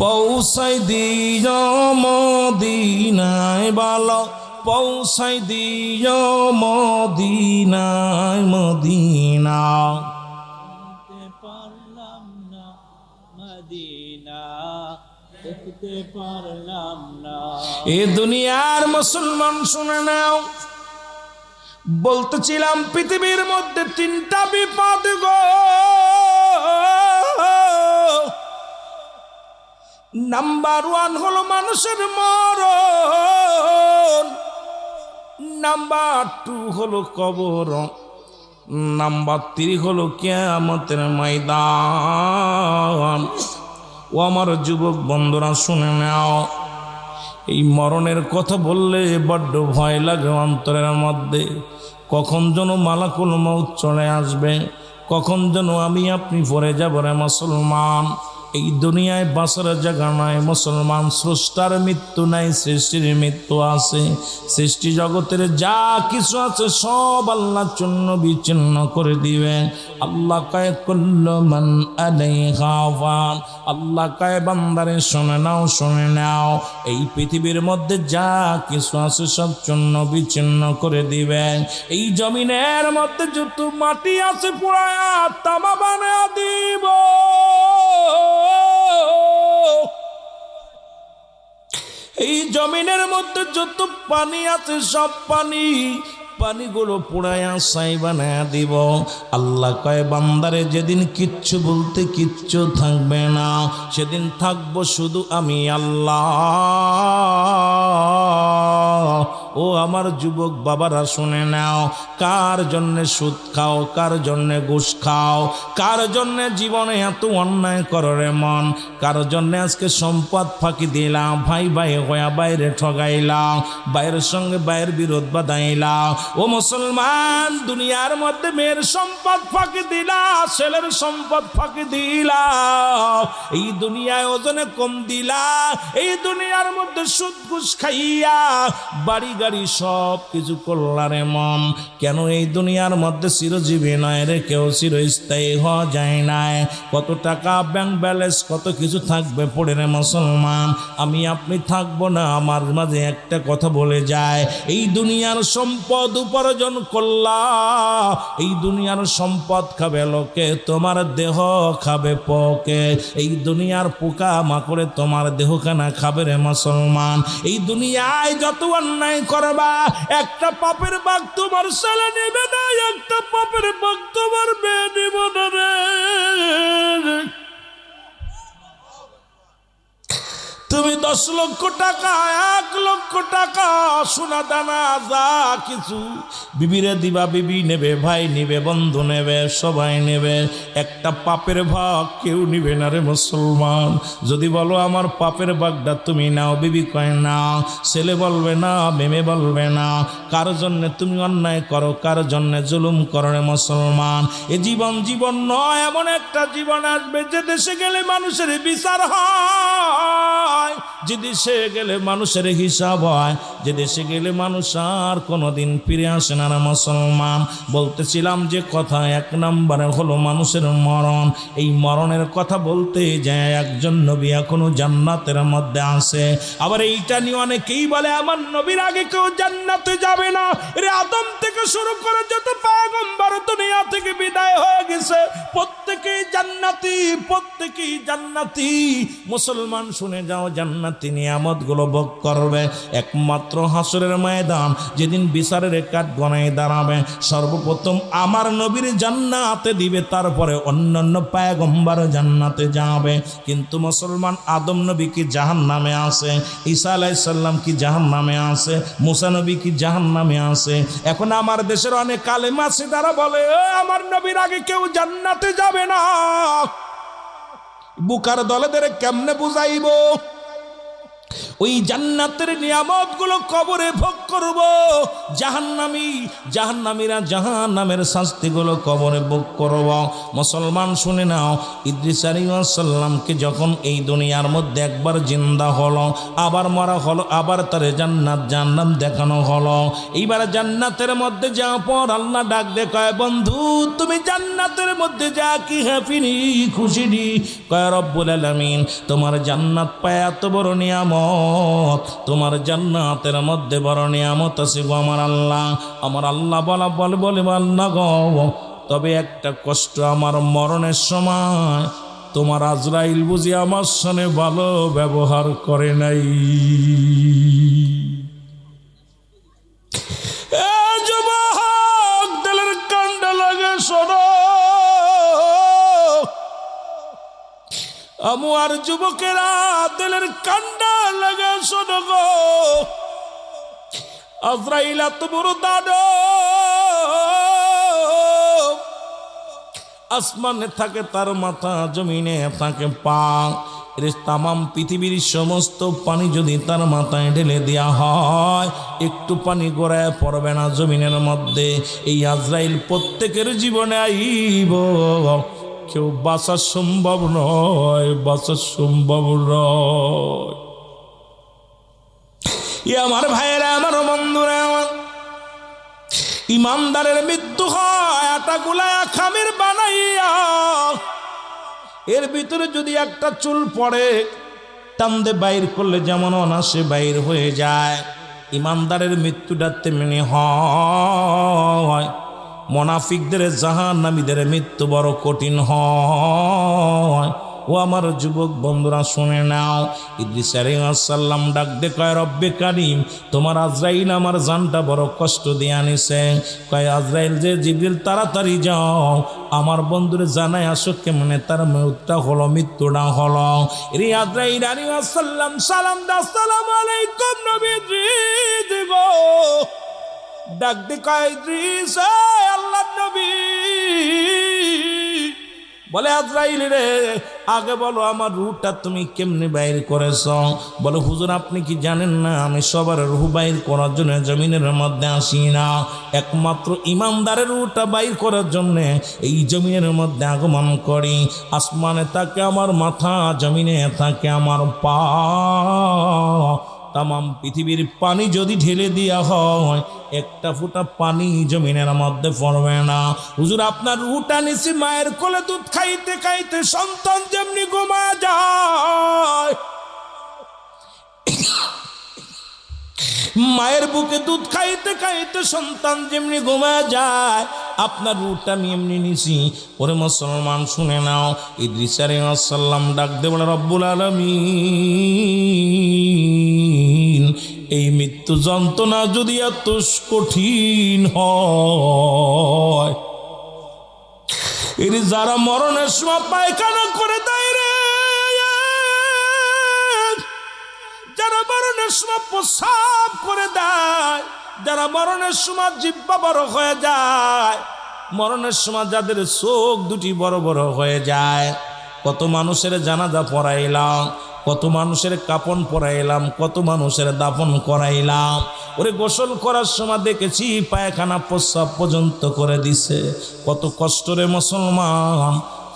পৌঁছাই দিও মদিনায়, বলো পৌঁছাই দিও মদিনায়, মদিনা পারলাম না, মদিনা দেখতে পারলাম না। এ দুনিয়ার মুসলমান শুনে নাও, বলতেছিলাম পৃথিবীর মধ্যে তিনটা বিপদ গো, নাম্বার 1 হলো মানুষের মরণ, নাম্বার 2 হলো কবর, নাম্বার 3 হলো কিয়ামতের ময়দান। ও আমার যুবক বন্ধুরা শুনে নাও, এই মরণের কথা বললে বড্ড ভয় লাগে অন্তরের মধ্যে, কখন যেন মালাকুল মউত চলে আসবে, কখন যেন আমি আপনি পড়ে যাব রে মুসলমান। এই দুনিয়ায় বাঁচার জায়গা নাই মুসলমান, স্রষ্টার মৃত্যু নাই, সৃষ্টির মৃত্যু আছে। সৃষ্টি জগতের যা কিছু আছে সব আল্লাহর জন্য বিচ্ছিন্ন করে দিবেন। আল্লাহ কয় কুল্লু মান আলাইহা ফান, আল্লাহ কয় বান্দারে শুনে নাও, শুনে নাও, এই পৃথিবীর মধ্যে যা কিছু আছে সব জন্য বিচ্ছিন্ন করে দিবেন। এই জমিনের মধ্যে যত মাটি আছে পুরায়া তামা বানায়া দিব। এই জমিনের মধ্যে যত পানি আছে সব পানি পানিগুলো পোড়ায়া ছাই বানায়া দিব। আল্লাহ কয় বান্দারে যেদিন কিচ্ছু বলতে কিচ্ছু থাকবে না, সেদিন থাকবো শুধু আমি আল্লাহ। ও আমার যুবক বাবারা শুনে নাও, কার জন্যে সুদ খাও, কার জন্যে ঘুষ খাও, কার জন্যে জীবনে এত অন্যায় করো রে মন, কার জন্যে আজকে সম্পদ ফাঁকি দিলাম, ভাই ভাই হইয়া বাইরে ঠগাইলাম, বাইরের সঙ্গে বাইরের বিরোধ বাঁধাইলাম। ও মুসলমান, দুনিয়ার মধ্যে মেয়ের সম্পদ ফাঁকি দিলা, ছেলের সম্পদ ফাঁকি দিলা, এই দুনিয়ায় ওজনে কম দিলা, এই দুনিয়ার মধ্যে সুদ ঘুষ খাইয়া বাড়ি গাড়ি সব কিছু করলা রে মন। কেন এই দুনিয়ার মধ্যে চিরজীবী নয় রে, কেউ চিরস্থায়ী হওয়া যায় না। কত টাকা ব্যাংক ব্যালেন্স কত কিছু থাকবে পড়ে রে মুসলমান, আমি আপনি থাকবো না। আমার মাঝে একটা কথা বলে যায়, এই দুনিয়ার সম্পদ উপার্জন করলা, এই দুনিয়ার সম্পদ খাবে লোকে, তোমার দেহ খাবে পোকে। এই দুনিয়ার পোকা মাকড়ে তোমার দেহখানা খাবে রে মুসলমান। এই দুনিয়ায় যত অন্যায় করবা, একটা পাপের ভাগ তোমার ছেলে নেবে না, একটা পাপের ভাগ তোমার মেয়ে নিব না রে। তুমি 10 লক্ষ টাকা, 1 লক্ষ টাকা সোনা দানা যা কিছু বিবিরে দিবা, বিবি নেবে, ভাই নেবে, বন্ধু নেবে, সবাই নেবে, একটা পাপের ভাগ কেউ নিবে না রে মুসলমান। যদি বলো আমার পাপের ভাগটা তুমি নাও, বিবি কয় না, ছেলে বলবে না, মেয়ে বলবে না। কার জন্যে তুমি অন্যায় করো, কার জন্যে জুলুম করো রে মুসলমান। এ জীবন জীবন নয়, এমন একটা জীবন আসবে যে দেশে গেলে মানুষের বিচার হয়, যে দেশে গেলে মানুষের হিসাব হয়, যে দেশে গেলে মানুষ আর কোনোদিন ফিরে আসে না রে মুসলমান। বলতেছিলাম যে কথা 1 নম্বরে হলো মানুষের মরণ। এই মরণের কথা বলতে যায় একজন নবী এখনো জান্নাতের মধ্যে আছে। আবার এইটা নিয়ে অনেকেই বলে আমার নবীর আগে কেউ জান্নাতে যাবে না রে। আদম থেকে শুরু করে যত পয়গম্বর দুনিয়া থেকে বিদায় হয়ে গেছে, প্রত্যেকেই জান্নাতি, প্রত্যেকেই জান্নাতি। মুসলমান শুনে যাও, জান্নাতি নিয়ামতগুলো ভোগ করবে একমাত্র হাসরের ময়দান, যেদিন বিচারের কাঠ গণায় দাঁড়াবে। সর্বপ্রথম আমার নবীর জান্নাতে দিবে, তারপরে অন্যান্য পয়গম্বর জান্নাতে যাবে। কিন্তু মুসলমান, আদম নবী কি জাহান্নামে আছে, ঈসা আলাইহিস সালাম কি জাহান্নামে আছে, মুসা নবী কি জাহান্নামে আছে। এখন আমার দেশের অনেক আলেম আছে তারা বলে আমার নবীর আগে কেউ জান্নাতে যাবে না। বুকার দলেদের কেমনে বুঝাইব? ওই জান্নাতের নিয়ামতগুলো কবরে ভোগ করব, জাহান্নামীরা জাহান্নামের শাস্তিগুলো কবরে ভোগ করব। মুসলমান শুনে নাও, ইদ্রিস আলাইহিস সালামকে যখন এই দুনিয়ার মধ্যে একবার জিন্দা হলো, আবার মরা হলো, আবার তার জান্নাত জাহান্নাম দেখানো হলো। এইবার জান্নাতের মধ্যে যাওয়ার পর আল্লাহ ডাক দেখায়, বন্ধু তুমি জান্নাতের মধ্যে যা কি হ্যাপি নি, খুশি নি? কয় রব্বুল আলামিন, তোমার জান্নাত পায় এত বড় নিয়ামত, তোমার জান্নাতের মধ্যে বড় নিয়ামত আছে গো আমার আল্লাহ। আমার আল্লাহ বলে আল্লাহ গো, তবে একটা কষ্ট, আমার মরণের সময় তোমার আজরাইল বুঝি আমার সঙ্গে ভালো ব্যবহার করে নাই। যুবক দিলের কান্ডা লাগে শোনো, আমার যুবকেরা দিলের কান্ডা লাগে শোনো গো, আজরাইল এত বড় দানব, আসমানে থাকে তার মাথা, জমিনে থাকে পা। তামাম পৃথিবীর সমস্ত পানি যদি তার মাথায় ঢেলে দেওয়া হয়, একটু পানি গড়ায় পড়বে না জমিনের মধ্যে। এই আজরাইল প্রত্যেকের জীবনে আইব, কেউ বাঁচা সম্ভব নয়, বাঁচা সম্ভব নয়। আমার ভাইয়েরা, আমার বন্ধুরা, আমার ইমানদারের মৃত্যু হয় আটা গুলায়া খামির বানাইয়া, এর ভিতরে যদি একটা চুল পড়ে টান্দে বাইর করলে যেমন অনাসে বাইর হয়ে যায়, ইমানদারের মৃত্যুটা তেমনি হয়। মুনাফিকদের জাহান্নামীদের মৃত্যু বড় কঠিন হয়। ও আমার যুবক বন্ধুরা শুনে নাও। ইদ্রিস আলাইহিস সালাম ডাক দে কয় রব্বে কারীম, তোমার আজরাইল আমার জানটা বড় কষ্ট দিয়ে আনিছে। কয় আজরাইল যে জিবরিল তাড়াতাড়ি যাও, আমার বন্ধুরে জানাই আসো কেমনে তার মৃত্যুটা হলো, মৃত্যুটা হলো। রে আজরাইল আলাইহিস সালাম সালাম দা, আসসালামু আলাইকুম নবী ইদ্রিস গো। ডাক দে কয় ইদ্রিস আল্লাহর নবী, বলে আজরাইল রে আগে বলো আমার রূহটা তুমি কেমনে বাইর করেছ? বলে হুজুর আপনি কি জানেন না আমি সবার রূহ বাইর করার জন্য জমিনের মধ্যে আসি না, একমাত্র ইমানদারের রূহটা বাইর করার জন্য এই জমিনের মধ্যে আগমন করি। আসমানে থাকে আমার মাথা, জমিনে থাকে আমার পা। তামাম পৃথিবীর পানি যদি ঢেলে দেওয়া হয় একটা ফোঁটা পানি জমিনের মধ্যে পড়বে না। হুজুর আপনার রূহটা নিছি মায়ের কোলে দুধ খাইতে খাইতে সন্তান যেমনি ঘুমা যায়, মায়ের বুকে দুধ খাইতে খাইতে সন্তান যেমনি ঘুমা যায়, আপনার রূহটা আমি এমনি নিছি। ওরে মুসলমান শুনে নাও, ইদ্রিস আলাইহিস সালাম ডাক দে বলে রব্বুল আলামিন, এই মৃত্যু যন্ত্রণা যদি এত কঠিন হয়, এর যারা মরণের সময় পায়খানা করে দেয় রে, যারা মরণের সময় প্রসাব করে দেয়, যারা মরণের সময় জিহ্বা বড় হয়ে যায়, মরণের সময় যাদের চোখ দুটি বড় বড় হয়ে যায়, কত মানুষের জানাজা পড়াইলাম, কত মানুষের কাপন পরাইলাম, কত মানুষের দাফন করাইলাম। ওরে গোসল করার সময় দেখেছি পায়খানা প্রস্রাব পর্যন্ত করে দিছে। কত কষ্ট রে মুসলমান,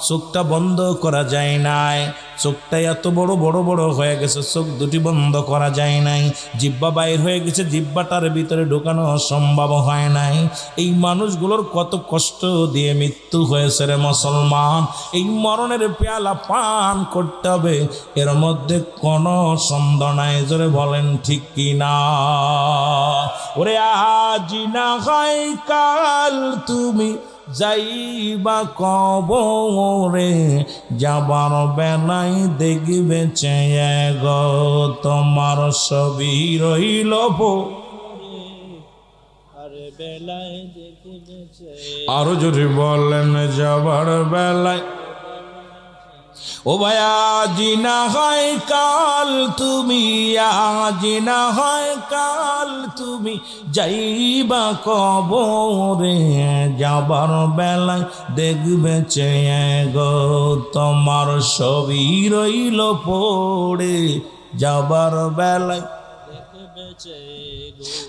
চোখটা বন্ধ করা যায় নাই, চোখটা এত বড় বড় বড় হয়ে গেছে, চোখ দুটি বন্ধ করা যায় নাই। জিহ্বা বাইর হয়ে গেছে, জিহ্বাটার ভিতরে ঢোকানো সম্ভব হয় নাই। এই মানুষগুলোর কত কষ্ট দিয়ে মৃত্যু হয়েছে রে মুসলমান। এই মরণের পেয়ালা পান করতে হবে, এর মধ্যে কোনো সন্দেহ নাই। জোরে বলেন ঠিক কি না? ওরে আজ না হয় কাল তুমি যাইবা কবরে, যাবার বেলায় দেখবে চেয়ে গো তোমার ছবি রইল আরে বেলায় দেখবে আরো যদি বলেন যাবার বেলায়। ও ভাই আজি না হয় কাল তুমি, আজি না হয় কাল তুমি যাইবা কবরে, যাবার বেলায় দেখবে চেয়ে গো তোমার ছবি রইল পড়ে, যাবার বেলায়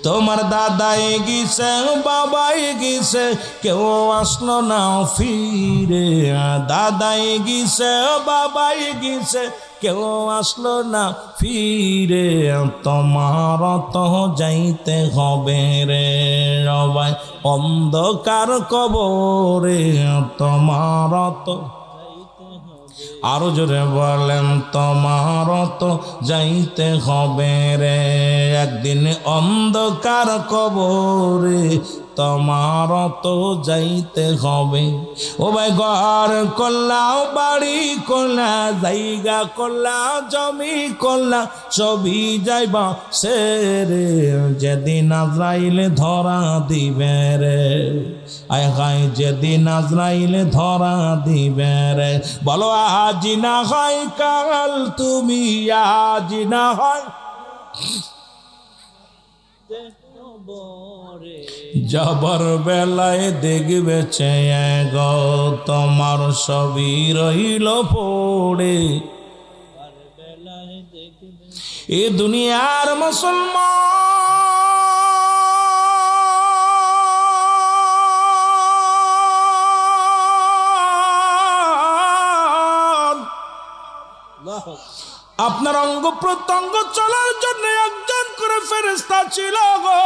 তোমার দাদাই গেছে বাবাই গেছে কেউ আসলো না ফিরে, দাদাই গেছে বাবাই গেছে কেউ আসলো না ফিরে, তোমার তো যাইতে হবে রে সবাই অন্ধকার কবরে, তোমার তো আরো জোরে বলেন তোমার তো যাইতে হবে রে একদিন অন্ধকার কবরে, তোমার তো যাইতে হবে। ও ভাই ঘর করলাও, বাড়ি করলা, জায়গা করলা, জমি করলা, সবই যাইবা সে রে, যেদিন আজরাইলে ধরা দিবে রে, আয় হায় যেদিন আজরাইলে ধরা দিবে রে। বলো আজ না হয় কাল তুমি, আজ না হয় যাবার বেলায় দেখবে চেয়ে গো তোমার ছবি রইল পড়ে, এ দুনিয়ার মুসলমান, আপনার অঙ্গ প্রত্যঙ্গ চলার জন্য একজন করে ফেরেশতা ছিল গো।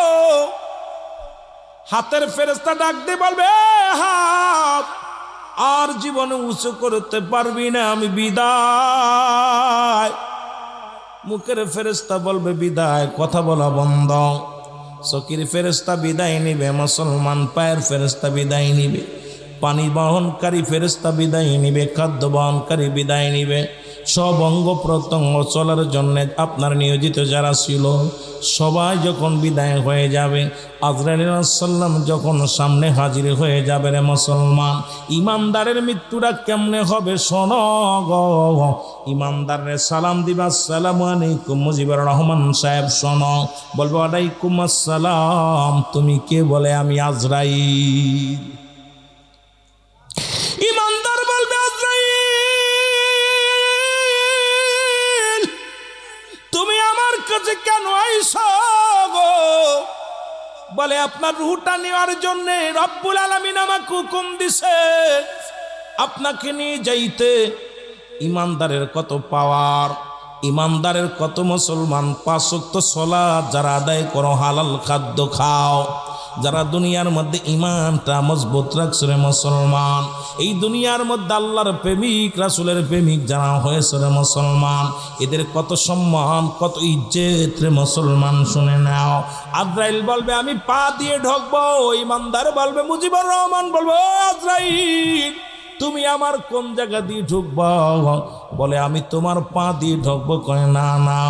হাতের ফেরেশতা ডাক দিয়ে বলবে হাত আর জীবনে উঁচু করতে পারবি না, আমি বিদায়। মুখের ফেরেশতা বলবে বিদায়, কথা বলা বন্ধ। চকির ফেরেশতা বিদায় নিবে, মুসলমান পায়ের ফেরেশতা বিদায় নিবে, পানি বহনকারী ফেরেশতা বিদায় নিবে, খাদ্য বহনকারী বিদায় নিবে। সব অঙ্গ প্রত্যঙ্গ চলার জন্য আপনার নিয়োজিত যারা ছিল সবাই যখন বিদায় হয়ে যাবে, আজরাইল আলাইহিস সালাম যখন সামনে হাজির হয়ে যাবে, রে মুসলমান, ইমানদারের মৃত্যুটা কেমনে হবে শোনো গো। ইমানদারের সালাম দিবা, আসসালামু আলাইকুম মুজিবুর রহমান সাহেব, শোনো, বলবো আলাইকুম আসসালাম, তুমি কে? বলে আমি আজরাইল। ইমানদার বলবে আজরাইল তুমি আমার কাছে কেন আইছো গো? বলে আপনার রূহটা নেওয়ার জন্য রব্বুল আলামিন আমাকে হুকুম দিছে আপনাকে নিয়ে যাইতে। ইমানদারের কত পাওয়ার, ইমানদারের কত মুসলমান 5 ওয়াক্ত সালাত যারা আদায় করো, হালাল খাদ্য খাও, যারা দুনিয়ার মধ্যে ইমানটা মজবুত রাখছে রে মুসলমান, এই দুনিয়ার মধ্যে আল্লাহর প্রেমিক রাসূলের প্রেমিক যারা হয়েছে রে মুসলমান, এদের কত সম্মান কত ইজ্জত রে মুসলমান, শুনে নাও। আজরাইল বলবে আমি পা দিয়ে ঢুকবো, ইমানদার বলবে মুজিবুর রহমান বলবো আজরাইল তুমি আমার কোন জায়গা দিয়ে ঢুকবা? বলে আমি তোমার পা দিয়ে ঢুকবো। কয় না না,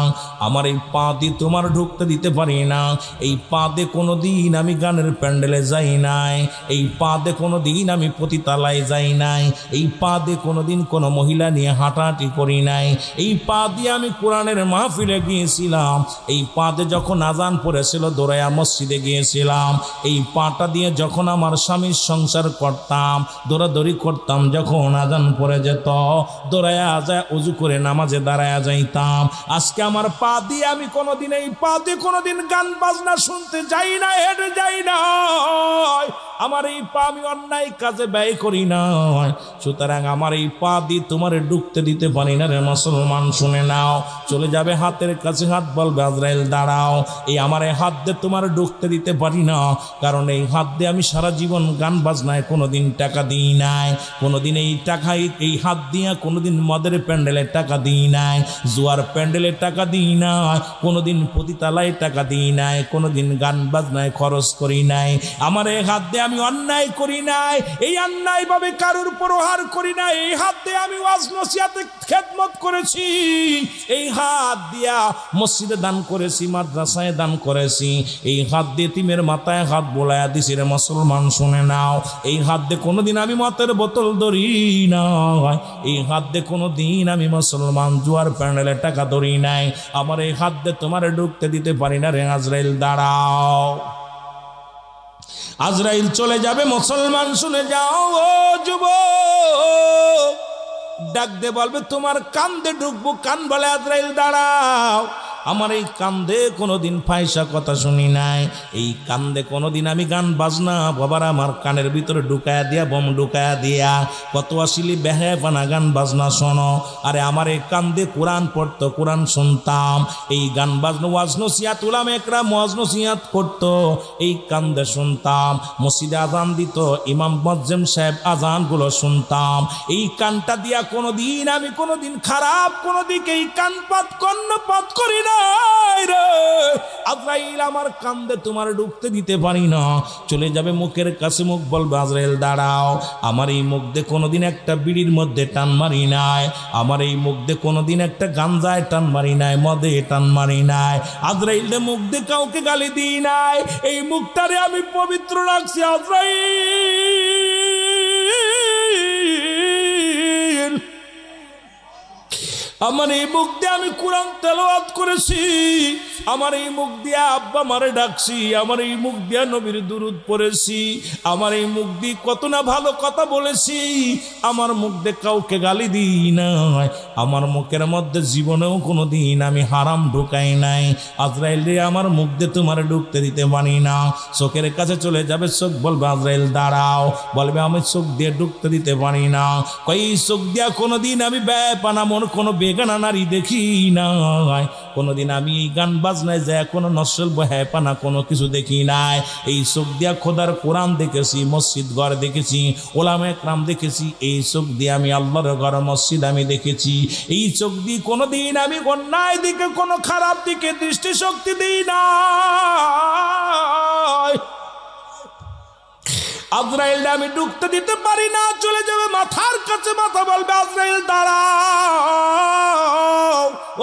আমার এই পা দিয়ে তোমার ঢুকতে দিতে পারি না। এই পা দিয়ে কোনোদিন আমি গানের প্যান্ডেলে যাই নাই, এই পা দিয়ে কোনোদিন আমি পতিতালায় যাই নাই, এই পা দিয়ে কোনোদিন কোনো মহিলা নিয়ে হাঁটাহাঁটি করি নাই, এই পা দিয়ে আমি কোরআনের মাহফিলে গিয়েছিলাম, এই পা দিয়ে যখন আজান পড়েছিল দৌড়াইয়া মসজিদে গিয়েছিলাম, এই পাটা দিয়ে যখন আমার স্বামীর সংসার করতাম, দৌড়াদৌড়ি করতাম, যখন আজান পড়ে যেত দৌড়াইয়া যায় উজু করে নামাজে দাঁড়ায়া যাইতাম। আজকে আমার পা দিয়ে আমি কোনোদিন, এই পা দিয়ে কোনোদিন গান বাজনা শুনতে যাই না, হেঁটে যাই না, আমার এই পা আমি অন্যায় কাজে ব্যয় করি না, সুতরাং আমার এই পা দিয়ে তোমার ঢুকতে দিতে পারি না রে মুসলমান, শুনে নাও। চলে যাবে হাতের কাছে হাত, বলবে আজরাইল দাঁড়াও, এই আমার এই হাত দিয়ে তোমার ঢুকতে দিতে পারি না, কারণ এই হাত দিয়ে আমি সারা জীবন গান বাজনায় কোনোদিন টাকা দিই নাই, কোনোদিন এই টাকায় এই হাত দিয়া কোনোদিন মদের প্যান্ডেলের টাকা দিই নাই, জুয়ার প্যান্ডেলের টাকা দিই নাই, কোনোদিন পতিতালায় টাকা দিই নাই, কোনোদিন গান বাজনায় খরচ করি নাই। আমার এই হাত দিয়ে আমি অন্যায় করি নাই, এই অন্যায় ভাবে কারোর প্রহার করি নাই, এই হাত দিয়ে আমি ওয়াজ নসিহতে খেদমত করেছি, এই হাত দিয়া মসজিদে দান করেছি, মাদ্রাসায় দান করেছি, এই হাত দিয়ে তিমের মাথায় হাত বোলায়া দিছি রে মুসলমান, শুনে নাও। এই হাত দিয়ে কোনোদিন আমি মতের বোতল ধরি না, এই হাত দিয়ে কোনোদিন আমি মুসলমান জুয়ার প্যান্ডেলের টাকা ধরি নাই, আমার এই হাত দিয়ে তোমার ঢুকতে দিতে পারি না রে আজরাইল দাঁড়াও। আজরাইল চলে যাবে, মুসলমান শুনে যাও ও যুবক, ডাক দে বলবে তোমার কান্দে ঢুকবো, কান বলে আজরাইল দাঁড়াও, আমার এই কান্দে কোনোদিন ফায়সা কথা শুনি নাই, এই কান্দে কোনোদিন আমি গান বাজনা বাবার আমার কানের ভিতরে ঢুকায়া দিয়া, বম ঢুকায়া দিয়া কত আসিলি বেহায়াপানা গান বাজনা শোনো। আরে আমার এই কান্দে কোরআন পড়তো, কোরআন শুনতাম, এই গান বাজনা ওয়াজ নসিহত উলামা একরাম ওয়াজ নসিহত করতো, এই কান্দে শুনতাম, মসজিদে আজান দিত, ইমাম মুয়াজ্জিন সাহেব আজানগুলো শুনতাম, এই কানটা দিয়া কোনোদিন আমি কোনোদিন খারাপ কোনো দিকে এই কানপাত কর্ণপাত করি না রে। আজরাইল আমার কান্দে তোমার ঢুকতে দিতে পারি না, চলে যাবে মুখের কাছে মুখ, বলবে আজরাইল দাঁড়াও, আমার এই মুখ দিয়ে কোনোদিন একটা বিড়ির মধ্যে টান মারি নাই, আমার এই মুখ দিয়ে কোনোদিন একটা গাঞ্জায় টান মারি নাই, মদে টান মারি নাই, আজরাইল মুখ দিয়ে কাউকে গালি দিই নাই, এই মুখটারে আমি পবিত্র রাখছি আজরাইল। আমার এই মুখ দিয়ে আমি কোরআন তেলাওয়াত করেছি, আমার এই মুখ দিয়ে আব্বা মারে ডাকছি, আমার এই মুখ দিয়ে নবীর দুরুদ পড়েছি, আমার এই মুখ দিয়ে কত না ভালো কথা বলেছি, আমার মুখ দিয়ে কাউকে গালি দিই নাই, আমার মুখের মধ্যে জীবনেও কোনো দিন আমি হারাম ঢুকাই নাই। আজরাইল রে আমার মুখ দিয়ে তোমার ঢুকতে দিতে পারি না। চোখের কাছে চলে যাবে, চোখ বলবে আজরাইল দাঁড়াও, বলবে আমি চোখ দিয়ে ঢুকতে দিতে পারি না। কই চোখ দিয়া কোনোদিন আমি বেপানা মন কোনো বেগানা নারী দেখি নাই, কোনোদিন আমি এই গান বাজনায় যায় কোনো নসল বহায়পানা কোনো কিছু দেখি নাই, এই চোখ দিয়া খোদার কোরআন দেখেছি, মসজিদ ঘর দেখেছি, ওলামা একরাম দেখেছি, এই চোখ দিয়ে আমি আল্লাহর ঘর মসজিদ আমি দেখেছি, এই চোখ দিয়ে কোনোদিন আমি অন্যায় দিকে কোনো খারাপ দিকে দৃষ্টিশক্তি দিই না। আজরাইল আমি ঢুকতে দিতে পারি না, চলে যাবে মাথার কাছে। মাথা বলবে আজরাইল দাঁড়াও,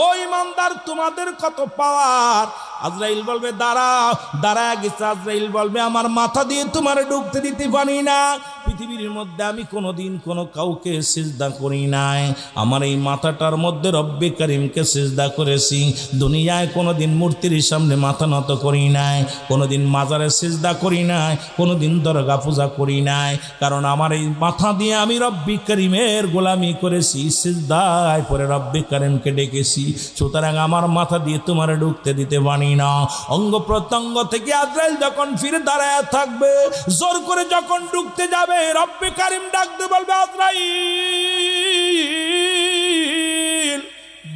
ও ইমানদার তোমাদের কত পাওয়ার। আজরাইল বলবে দাঁড়াও, দাঁড়ায় গেছে। আজরাইল বলবে আমার মাথা দিয়ে তোমার ঢুকতে দিতে পারি না। পৃথিবীর মধ্যে আমি কোনোদিন কোনো কাউকে সিজদা করি নাই, আমার এই মাথাটার মধ্যে রব্বে করিমকে সিজদা করেছি। দুনিয়ায় কোনোদিন মূর্তির সামনে মাথা নত করি নাই, কোনোদিন মাজারে সিজদা করি নাই, কোনোদিন দরগা পূজা করি নাই, কারণ আমার এই মাথা দিয়ে আমি রব্বে করিমের গোলামি করেছি, সিজদায় পরে রব্বে করিমকে ডেকেছি। সুতরাং আমার মাথা দিয়ে তোমার ঢুকতে দিতে পারি না। অঙ্গ প্রত্যঙ্গ থেকে আজরাইল যখন ফিরে দাঁড়ায় থাকবে, জোর করে যখন ঢুকতে যাবে, রব্বে কারিম ডাকতে বলবে আজরাইল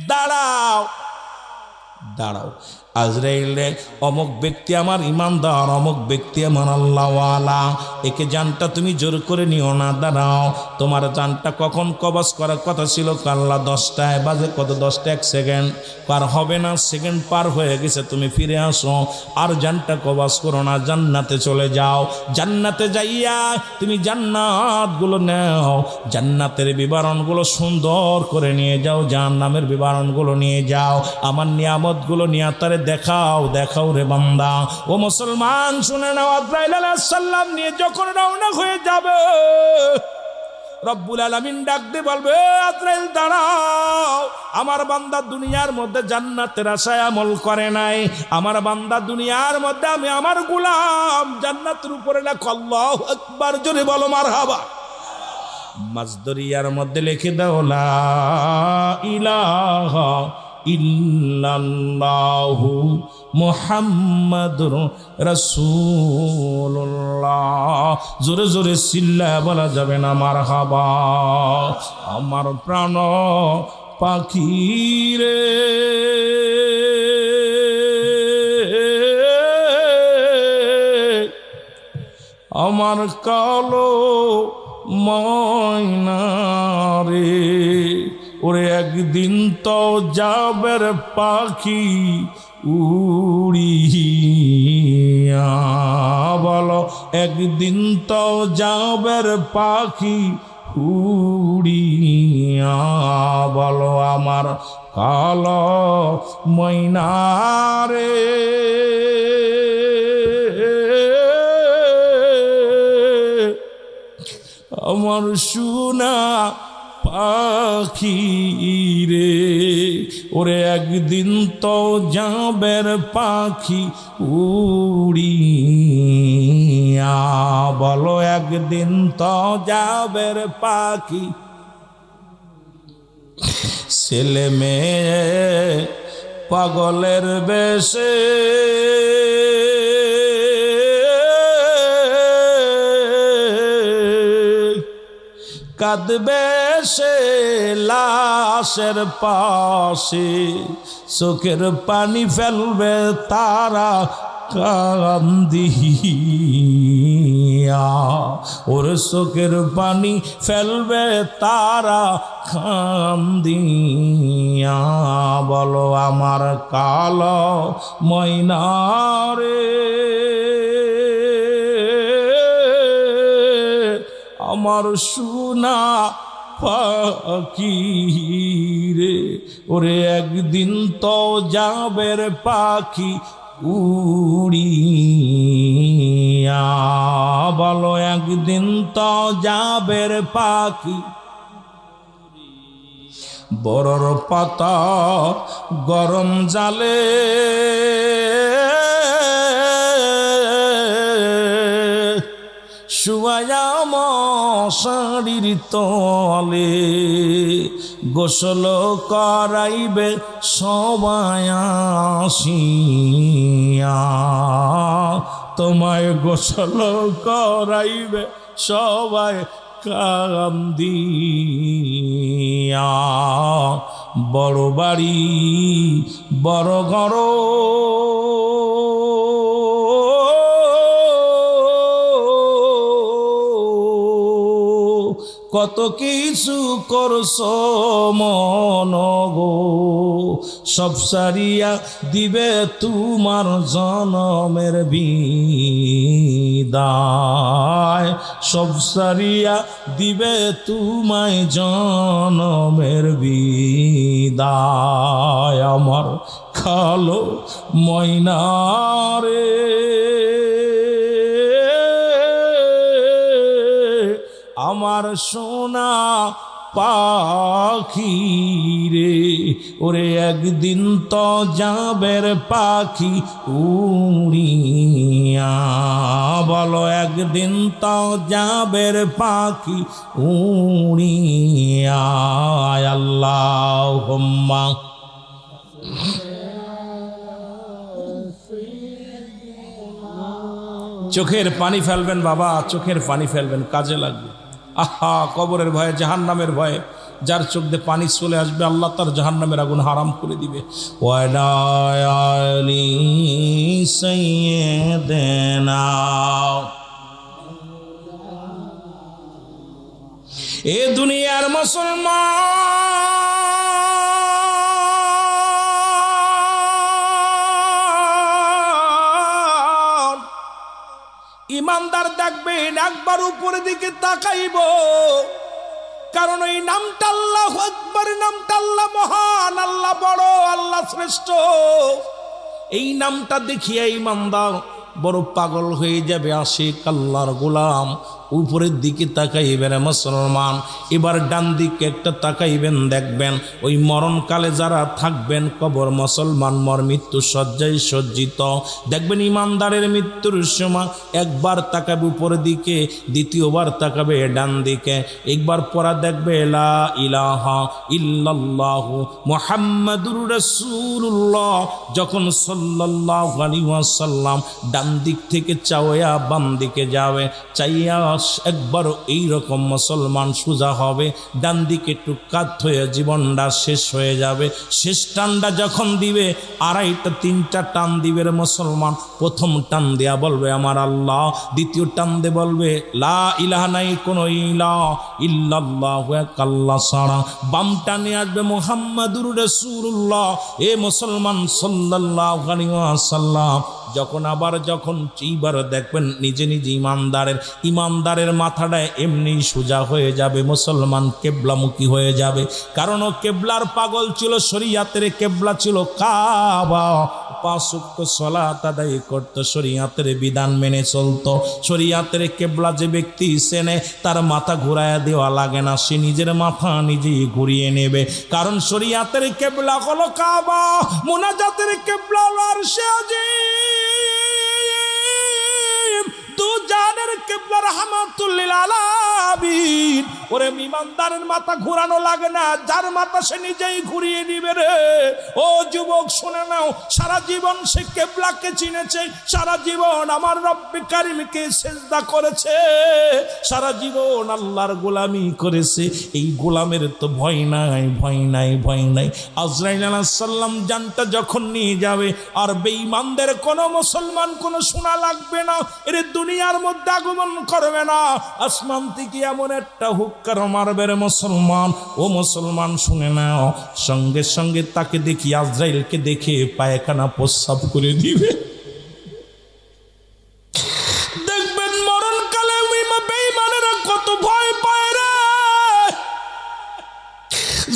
দাঁড়াও, দাঁড়াও। আজরাইল রে, অমুক ব্যক্তি আমার ইমানদার, অমুক ব্যক্তি আমার আল্লাহওয়ালা, একে জানটা তুমি জোর করে নিও না, দাঁড়াও। তোমার জানটা কখন কবজ করার কথা ছিল? কাল্লা 10টায় বাজে কত? 10টা 1 সেকেন্ড পার হবে না, সেকেন্ড পার হয়ে গেছে, তুমি ফিরে আসো, আর জানটা কবজ করো না, জান্নাতে চলে যাও। জান্নাতে যাইয়া তুমি জান্নাতগুলো নাও, জান্নাতের বিবরণগুলো সুন্দর করে নিয়ে যাও, জাহান্নামের বিবরণগুলো নিয়ে যাও, আমার নিয়ামতগুলো নিয়ে তারে দেখাও, দেখাও রে বান্দা। ও মুসলমান শুনে নাও, আজরাইল আলাইহিস সালাম নিয়ে যখন রওনা হয়ে যাবে, রব্বুল আলামিন ডাক দিয়ে বলবে আজরাইল দাঁড়াও, আমার বান্দা দুনিয়ার মধ্যে জান্নাতের আশায় আমল করে নাই, আমার বান্দা দুনিয়ার মধ্যে আমি আমার গোলাম জান্নাতের উপরে লেখো আল্লাহু আকবার, জোরে বলো মারহাবা। মাজদরিয়ার মধ্যে লিখে দাও লা ইলাহা ইল্লাল্লাহু মুহাম্মাদুর রাসূলুল্লাহ। জোরে জোরে চিল্লায় বলা যাবে না মারহাবা। আমার প্রাণ পাখি রে, আমার কালো ময়না রে, ওরে একদিন তো যাবের পাখি উড়িয়া, বলো একদিন তো যাবের পাখি উড়িয়া, বলো আমার কালো ময়না রে। আমার সোনা পাখি রে, ওরে একদিন তো যাবের পাখি উড়িয়া, বলো একদিন তো যাবের পাখি। ছেলে মেয়ে পাগলের বেশে কাঁদবে সে লাশের পাশে, চোখের পানি ফেলবে তারা কান্দিয়া, ওর চোখের পানি ফেলবে তারা কান্দিয়া, বলো আমার কালো ময়না রে, আমার সোনা পাখি রে, ওরে একদিন তো যাবের পাখি উড়িয়া, বলো একদিন তো যাবের পাখি। বড়র পাতা গরম জালে শুয়ায়া মশারির তলে, গোসল করাইবে সবাই আসিয়া, তোমায় গোসল করাইবে সবাই কান্দিয়া, বড় বাড়ি বড় ঘর কত কিছু করছো মন গো, সব সারিয়া দিবে তোমার জনমের বিদায়, সব সারিয়া দিবে তোমায় জনমের বিদায়। আমার কালো ময়নারে, আমার সোনা পাখি রে, ওরে একদিন তো যাবের পাখি উড়িয়া, বলো একদিন তো যাবের পাখি উড়িয়া। আল্লাহুম্মা চোখের পানি ফেলবেন বাবা, চোখের পানি ফেলবেন, কাজে লাগবে। আহা, কবরের ভয়ে, জাহান্নামের ভয়ে যার চোখ দিয়ে পানি চলে আসবে, আল্লাহ তার জাহান্নামের আগুন হারাম করে দিবে। ওয়ালা আলি সাইয়্যিদিনা, এ দুনিয়ার মুসলমান ইমানদার দেখবেন একবার উপরের দিকে তাকাইব, কারণ এই নামটা আল্লাহু আকবার, নামটা আল্লাহ মহান, আল্লাহ বড়, আল্লাহ শ্রেষ্ঠ। এই নামটা দেখিয়া ইমানদার বড় পাগল হয়ে যাবে, আশিক আল্লাহর গোলাম। উপরের দিকে তাকাইবেন মুসলমান, এবার ডান দিকে একটা তাকাইবেন, দেখবেন ওই মরণকালে যারা থাকবেন কবর মুসলমান মর মৃত্যু শয্যায় সজ্জিত, দেখবেন ইমানদারের মৃত্যুর সময় একবার তাকাবে উপরের দিকে, দ্বিতীয়বার তাকাবে ডান দিকে, একবার পড়া দেখবে লা ইলাহা ইল্লাল্লাহু মুহাম্মাদুর রাসূলুল্লাহ, যখন সাল্লাল্লাহু আলাইহি ওয়াসাল্লাম ডান দিক থেকে চাওয়া বাম দিকে যাবে, চাইয়া একবার এইরকম মুসলমান সোজা হবে, ডান দিকে একটু কাত হয়ে জীবনটা শেষ হয়ে যাবে। শেষ টানটা যখন দিবে, আড়াইটা তিনটা টান দিবে রে মুসলমান। প্রথম টান দেয়া বলবে আমার আল্লাহ, দ্বিতীয় টান দিয়ে বলবে লা ইলাহা, নাই কোনো ইলাহ ইল্লাল্লাহু এক আল্লাহ ছাড়া। বাম টানে আসবে মুহাম্মাদুর রাসূলুল্লাহ, এ মুসলমান সাল্লাল্লাহু আলাইহি ওয়াসাল্লাম। যখন এইবার দেখবেন নিজে নিজে ইমানদারের মাথাটা এমনি সোজা হয়ে যাবে, মুসলমান কেবলামুখী হয়ে যাবে। কারণ ও কেবলার পাগল ছিল, শরিয়াতের কেবলা ছিল কাবা, 5 ওয়াক্ত সালাত আদায় করত, শরিয়াতের বিধান মেনে চলতো। শরিয়াতের কেবলা যে ব্যক্তি চেনে, তার মাথা ঘুরাইয়া দেওয়া লাগে না, সে নিজের মাথা নিজেই ঘুরিয়ে নেবে। কারণ শরিয়াতের কেবলা হলো কাবা, মুনাজাতের কেবলা হলো আরশে আজিম, দু জানের কেবলা রাহমাতুল লিল আলামিন। ওরে ইমানদারের মাথা ঘুরানো লাগে না, যার মাথা সে নিজেই ঘুরিয়ে নিবে রে। ও যুবক শুনে নাও, সারা জীবন সে কেবলাকে চিনেছে, সারা জীবন আমার রব্বে কারিমকে সিজদা করেছে, সারা জীবন আল্লাহর গোলামি করেছে। এই গোলামের তো ভয় নাই, ভয় নাই, ভয় নাই। আজরাইল আলাইহিস সালাম জানটা যখন নিয়ে যাবে, আর বেঈমানদের কোনো মুসলমান কোনো শোনা লাগবে না, এর দুনিয়ার মধ্যে আগমন করবে না। আসমান থেকে এমন একটা হুক্কার মারবে রে মুসলমান, ও মুসলমান শুনে নাও, সঙ্গে সঙ্গে তাকে দেখি, আজরাইলকে দেখে পায়খানা প্রস্রাব করে দিবে। দেখবেন মরণকালে বেঈমানেরা কত ভয় পায় রে।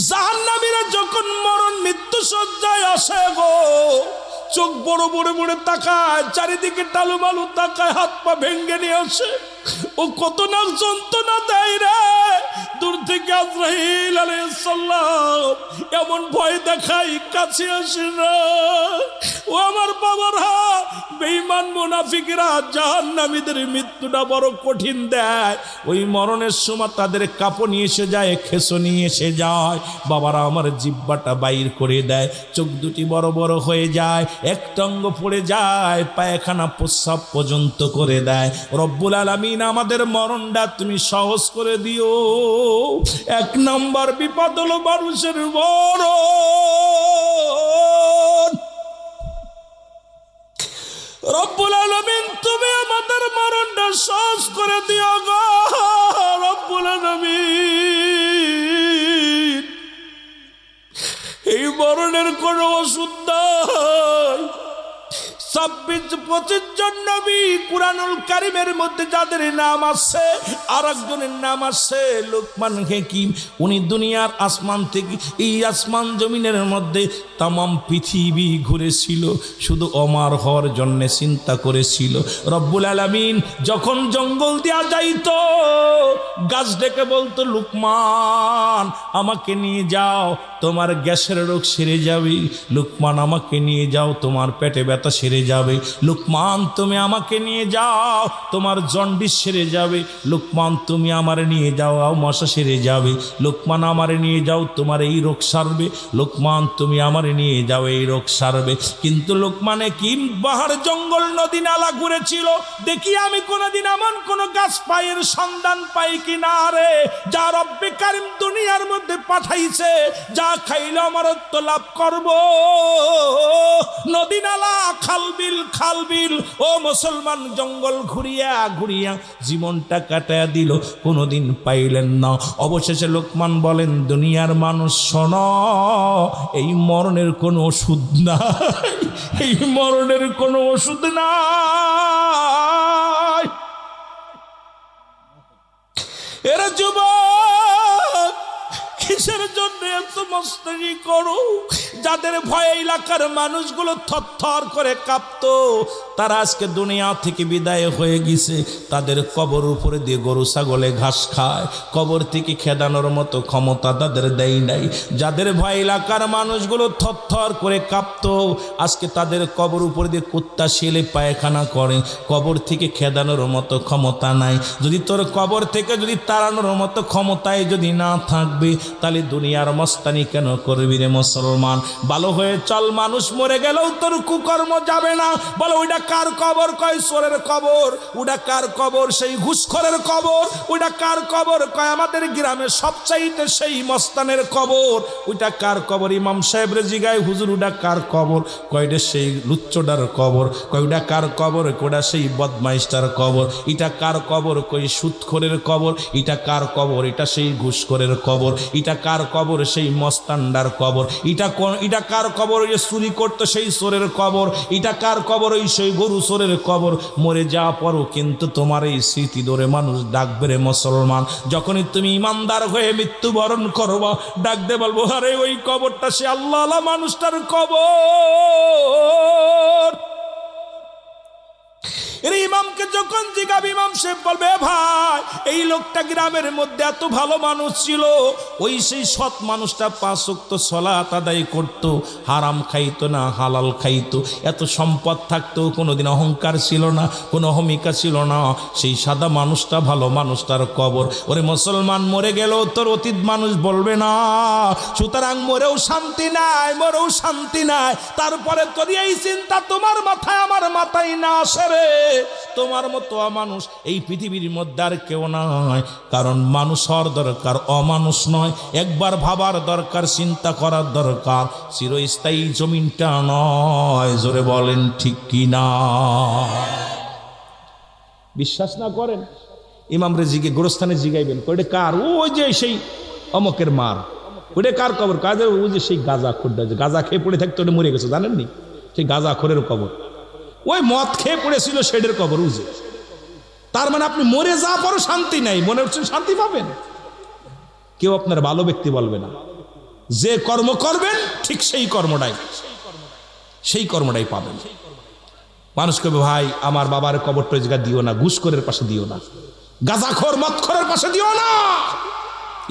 জাহান্নামীরা যখন মরণ মৃত্যু সজ্জায় আসে গো, চোখ বড় বড় বড় তাকায়, চারিদিকে টালুমালু তাকায়, হাত পা ভেঙ্গে নিয়ে আসে। ও কত না যন্ত্রণা দেয় রে। দূর থেকে আজরাইল আলাইহিস সালাম এমন ভয় দেখাই, কাছে আসে না। ও আমার বাবারা, বেঈমান মুনাফিকরা জাহান্নামীদের মৃত্যুটা বড় কঠিন দেয়। ওই মরণের সময় তাদের কাঁপুনি এসে যায়, খেসনি এসে যায়। বাবারা আমার জিহ্বাটা বাইর করে দেয়, চোখ দুটি বড় বড় হয়ে যায়, একটা অঙ্গ পড়ে যায়, পায়খানা প্রস্রাব পর্যন্ত করে দেয়। রব্বুল আলামিন আমাদের মরণটা তুমি সহজ করে দিও। এক নম্বর বিপদ হলো মানুষের মরণ। রব্বুল আলামিন তুমি আমাদের মরণটা সহজ করে দিও গো রব্বুল আলামিন। মরণের কোনো ওষুধ নাই। 26-25 জন নবী কুরআনুল কারীমের মধ্যে যাদের নাম আছে, আর একজনের নাম আছে লোকমান হাকিম। উনি দুনিয়ার আসমান থেকে এই আসমান জমিনের মধ্যে তামাম পৃথিবী ঘুরেছিল, শুধু অমর হওয়ার জন্য চিন্তা করেছিল। রব্বুল আলামিন যখন জঙ্গল দেয়া যাইতো, গাছ ডেকে বলতো, লুকমান আমাকে নিয়ে যাও, তোমার গ্যাসের রোগ সেরে যাবে। লুকমান আমাকে নিয়ে যাও, তোমার পেটে ব্যথা সেরে যাবে। লুকমান তুমি আমাকে নিয়ে যাও, তোমার জন্ডিস সেরে যাবে। লুকমান তুমি আমার নিয়ে যাও, মশা সেরে যাবে। লুকমান আমার নিয়ে যাও, তোমার এই রোগ সারবে। লুকমান তুমি আমার নিয়ে যাও, এই রোগ সারবে। কিন্তু লুকমানে কি পাহাড় জঙ্গল নদী নালা ঘুরেছিল, দেখি আমি কোনোদিন এমন কোন গাছ পায়ের সন্ধান পাই কিনা রে, যা রব্বে কারিম দুনিয়ার মধ্যে পাঠাইছে, যা খাইলে অমরত্ব লাভ করব। নদী নালা খালবিল খালবিল ও মুসলমান জঙ্গল ঘুরিয়া ঘুরিয়া জীবনটা কাটায়া দিল, কোনোদিন পাইলেন না। অবশেষে লোকমান বলেন, দুনিয়ার মানুষ শোনো, এই মরণের কোনো ওষুধ নাই, এই মরণের কোনো ওষুধ নাই। এরা যুবক কিসের জন্য এত মস্তানি করো? যাদের ভয়ে এলাকার মানুষগুলো থরথর করে কাঁপতো, তারা আজকে দুনিয়া থেকে বিদায় হয়ে গেছে। তাদের কবর উপরে দিয়ে গরু ছাগলে ঘাস খায়, কবর থেকে খেদানোর মতো ক্ষমতা তাদের দেয় নাই। যাদের ভয় এলাকার মানুষগুলো থরথর করে কাঁপতো, আজকে তাদের কবর উপরে দিয়ে কুত্তা শিলে পায়খানা করে, কবর থেকে খেদানোর মতো ক্ষমতা নাই। যদি তোর কবর থেকে যদি তাড়ানোর মতো ক্ষমতায় যদি না থাকবে, তাহলে দুনিয়ার মস্তানি কেন করবি রে মুসলমান? ভালো হয়ে চল, মানুষ মরে গেলেও তোর কুকর্ম যাবে না। বলো ওইটা কার কবর? কয় চোরের কবর। ওটা কার কবর? সেই ঘুষখোরের কবর। ওইটা কার কবর? কয় আমাদের গ্রামে সবচাইতে সেই মস্তানের কবর। ওইটা কার কবর? ইমাম সাহেবরে জিগায়, হুজুর ওটা কার কবর? কয়টা সেই লুচ্চটার কবর। কয় ওটা কার কবর? কোটা সেই বদমাইশটার কবর। এটা কার কবর? কই সুদখোরের কবর। এটা কার কবর? এটা সেই ঘুষখোরের কবর। এটা কার কবর? সেই মস্তানদার কবর। এটা কার কবর? ওই যে চুরি করতো সেই চোরের কবর। এটা কার কবর? ওই সেই গরু চোরের কবর। মরে যাওয়া পরও কিন্তু তোমার এই স্মৃতি ধরে মানুষ ডাকবে রে মুসলমান। যখনই তুমি ইমানদার হয়ে মৃত্যুবরণ করবা, ডাকতে বলবো, আরে ওই কবরটা সে আল্লাহ মানুষটার কবর। ইমামকে যখন জিজ্ঞাসা, ইমাম সাহেব বলবে, ভাই এই লোকটা গ্রামের মধ্যে এত ভালো মানুষ ছিল, ওই সেই সৎ মানুষটা 5 ওয়াক্ত সালাত আদায় করতো, হারাম খাইতো না, হালাল খাইতো, এত সম্পদ থাকতো, কোনোদিন অহংকার ছিল না, কোনো অহমিকা ছিল না, সেই সাদা মানুষটা ভালো মানুষটার কবর। ওরে মুসলমান, মরে গেল তোর অতীত মানুষ বলবে না, সুতরাং মরেও শান্তি নাই, মরেও শান্তি নাই। তারপরে তোর এই চিন্তা তোমার মাথায় আমার মাথায় না আসে রে, তোমার মতো মানুষ এই পৃথিবীর মধ্যে আর কেউ নাই। কারণ মানুষ হওয়ার দরকার, অমানুষ নয়। একবার ভাবার দরকার, চিন্তা করার দরকার, চিরস্থায়ী জমিনটা নয়। জোরে বলেন ঠিক কি না? বিশ্বাস না করেন, ইমামরে জিগে গোরস্থানে জিগাইবেন, ওইটা কার? ওই যে সেই অমকের মার, ওইটা কার কবর? কাজে ওই যে সেই গাঁজা খোরটা, গাঁজা খেয়ে পড়ে থাকতো, ওটা মরে গেছে, জানেননি? সেই গাঁজা খোরের কবর। ওই মদ খেয়ে পড়েছিল সেডের কবর। উজে তার মানে আপনি মরে যা পরও শান্তি নাই, মনে হচ্ছে শান্তি পাবেন। কেউ আপনার ভালো ব্যক্তি বলবে না। যে কর্ম করবেন ঠিক সেই কর্মটাই পাবেন। মানুষ কবে, ভাই আমার বাবার কবরটা জায়গা দিও না, ঘুষখোরের পাশে দিও না, গাঁজাখোর মদখোরের পাশে দিও না।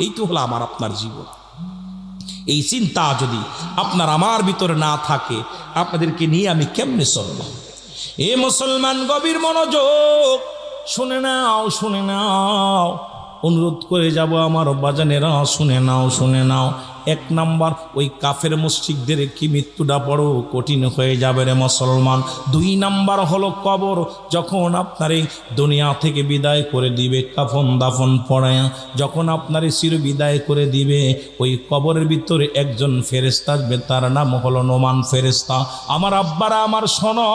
এই তো হলো আমার আপনার জীবন। এই চিন্তা যদি আপনার আমার ভিতরে না থাকে, আপনাদেরকে নিয়ে আমি কেমনে চলব? এ মুসলমান, গভীর মনোযোগ, শুনে নাও, অনুরোধ করে যাব আমার বাজানেরা, শুনে নাও। 1 নাম্বার, ওই কাফের মুশরিকদের কি মৃত্যুটা বড় কঠিন হয়ে যাবে রে মুসলমান। 2 নাম্বার হলো কবর। যখন আপনার এই দুনিয়া থেকে বিদায় করে দিবে, কাফন দাফন পড়ায়া যখন আপনার চির বিদায় করে দিবে, ওই কবরের ভিতরে একজন ফেরেশতা আসবে, তার নাম হলো নোমান ফেরেশতা। আমার আব্বারা আমার শোনো,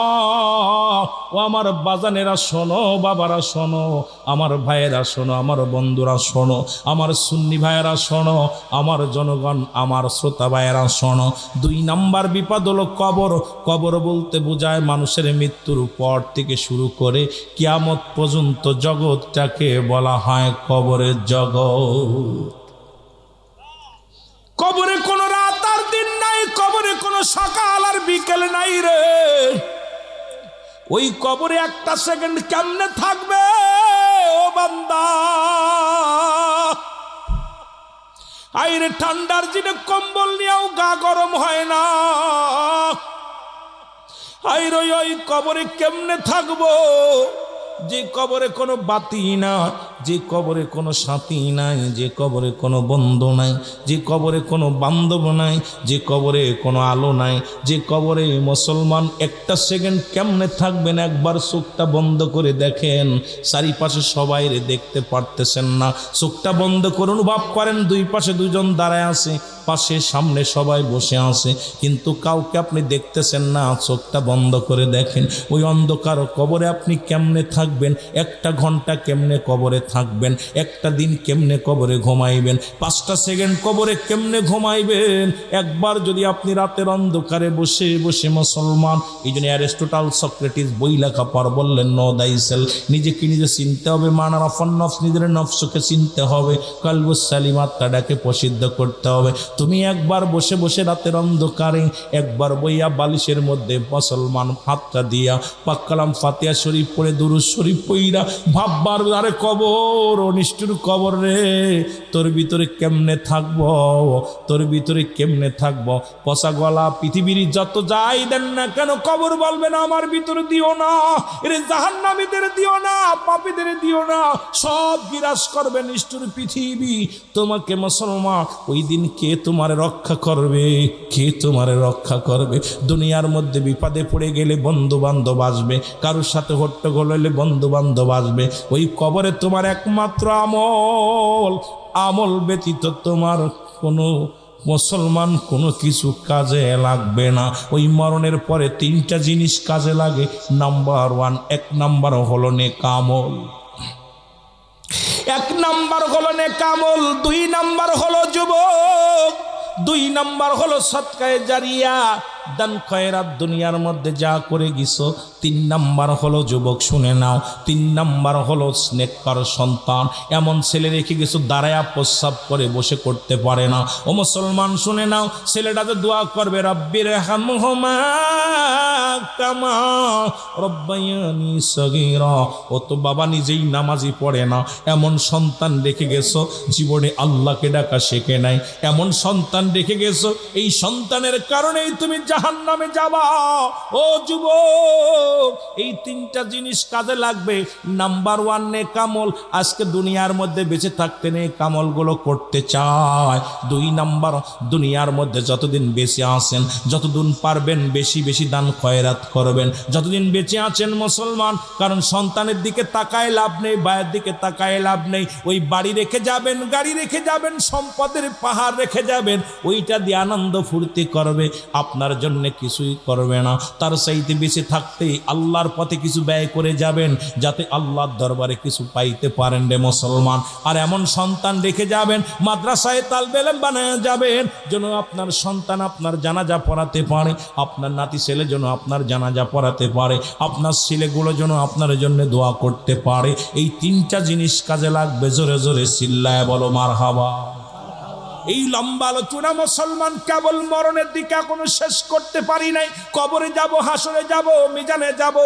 ও আমার বাজানেরা শোনো, বাবারা শোনো, আমার ভাইয়েরা শোনো, আমার বন্ধুরা শোনো, আমার সুন্নি ভাইয়েরা শোনো, আমার জনগণ আমার শ্রোতা ভাইয়েরা শোনো, 2 নাম্বার বিপদ হলো কবর। কবর বলতে বোঝায় মানুষের মৃত্যুর পর থেকে শুরু করে কিয়ামত পর্যন্ত জগৎটাকে বলা হয় কবরের জগৎ। কবরে কোনো রাত আর দিন নাই, কবরে কোনো সকাল আর বিকেল নাই রে। ওই কবরে একটা সেকেন্ড কেমনে থাকবে ও বান্দা? আইরে ঠান্ডার দিনে কম্বল নিয়েও গা গরম হয় না। আইরে ওই কবরে কেমনে থাকবো? যে কবরে কোনো বাতি না, যে কবরে কোনো সাথী নাই, যে কবরে কোনো বন্ধু নাই, যে কবরে কোনো বান্ধব নাই, যে কবরে কোনো আলো নাই, যে কবরে মুসলমান একটা সেকেন্ড কেমনে থাকবেন? একবার চোখটা বন্ধ করে দেখেন, চারিপাশে সবাই দেখতে পারতেছেন না। চোখটা বন্ধ করে অনুভব করেন 2 পাশে 2 জন দাঁড়ায় আছে, পাশে সামনে সবাই বসে আছে, কিন্তু কাউকে আপনি দেখতেছেন না। চোখটা বন্ধ করে দেখেন, ওই অন্ধকার কবরে আপনি কেমনে থাকবেন? একটা ঘন্টা কেমনে কবরে থাকবেন? একটা দিন কেমনে কবরে ঘুমাইবেন? 5টা সেকেন্ড কবরে কেমনে ঘুমাইবেন? একবার যদি আপনি রাতের অন্ধকারে বসে বসে মুসলমান, এই জন্য অ্যারিস্টটল সক্রেটিস বই লেখা পর বললেন, নো দাই সেল, নিজেকে নিজে চিনতে হবে, মানার আফন নফস, নিজের নফসকে চিনতে হবে, কালবুস সালিম আত্মাটাকে প্রসিদ্ধ করতে হবে। তুমি একবার বসে বসে রাতের অন্ধকারে একবার বইয়া বালিশের মধ্যে মুসলমান হাতটা দিয়া পাক কালাম ফাতিহা শরীফ পড়ে দুরূদ শরীফ পইরা ভাববার, আরে কবর, নিষ্ঠুর কবর রে, তোর ভিতরে কেমনে থাকবো? তোর ভিতরে কেমনে থাকবো? পচা গলা পৃথিবীর যত যাই দেন না কেন, কবর বলবে না আমার ভিতরে দিও না, এর জাহান্নামীদের দিও না, পাপীদের দিও না, সব বিরাজ করবে নিষ্ঠুর পৃথিবী। তোমাকে মুসলমান ওই দিন কে তোমারে রক্ষা করবে? কে তোমারে রক্ষা করবে? দুনিয়ার মধ্যে বিপদে পড়ে গেলে বন্ধু বান্ধব আসবে, কারোর সাথে হট্টগোল হলে বন্ধু বান্ধব আসবে। ওই কবরে তোমার একমাত্র আমল ব্যতীত তোমার কোনো মুসলমান কোনো কিছু কাজে লাগবে না। ওই মরণের পরে 3টা জিনিস কাজে লাগে। নাম্বার 1, 1 নাম্বার হলো নেকামল, 1 নাম্বার হলো নেকামল, 2 নাম্বার হলো যুবক, 2 নাম্বার হলো সদকায়ে জারিয়া, দান খয়রাত দুনিয়ার মধ্যে যা করে গেছো। 3 নাম্বার হলো যুবক, শুনে নাও, 3 নাম্বার হলো নেককার সন্তান, এমন ছেলে রেখে গেছো দাঁড়ায়া প্রস্রাব করে বসে করতে পারে না। ও মুসলমান শুনে নাও, ছেলেটাতে দোয়া করবে, রব্বির হামহুমা কামা রব্বায়ানি সগীরা। ও তো বাবা নিজেই নামাজি পড়ে না, এমন সন্তান রেখে গেছো, জীবনে আল্লাহকে ডাকা শেখে নাই, এমন সন্তান রেখে গেছো, এই সন্তানের কারণেই তুমি জাহান্নামে যাবা। ও যুবক, এই 3টা জিনিস কাজে লাগবে। নাম্বার 1 নেকামল, আজকে দুনিয়ার মধ্যে বেঁচে থাকতে নেকামলগুলো করতে চায়। 2 নাম্বার, দুনিয়ার মধ্যে যতদিন বেঁচে আছেন, যতদিন পারবেন বেশি বেশি দান খয়রাত করবেন, যতদিন বেঁচে আছেন মুসলমান। কারণ সন্তানের দিকে তাকায় লাভ নেই, ভাইয়ের দিকে তাকায় লাভ নেই। ওই বাড়ি রেখে যাবেন, গাড়ি রেখে যাবেন, সম্পদের পাহাড় রেখে যাবেন, ওইটা দিয়ে আনন্দ ফুর্তি করবে, আপনার জন্য কিছুই করবে না। তার চাইতে বেঁচে থাকতেই আল্লাহর পথে কিছু ব্যয় করে যাবেন, যাতে আল্লাহর দরবারে কিছু পাইতে পারেন রে মুসলমান। আর এমন সন্তান রেখে যাবেন, মাদ্রাসায় তালবে ইলম বানায় যাবেন, যেন আপনার সন্তান আপনার জানাজা পড়াতে পারে, আপনার নাতি ছেলে যেন আপনার জানাজা পড়াতে পারে, আপনার ছেলেগুলো যেন আপনার জন্য দোয়া করতে পারে। এই 3টা জিনিস কাজে লাগবে। জোরে জোরে চিল্লায় বলো মারহাবা। এই লম্বা আলোচনা মুসলমান কেবল মরণের দিকে এখনো শেষ করতে পারি নাই। কবরে যাব, হাসরে যাব, মিজানে যাব,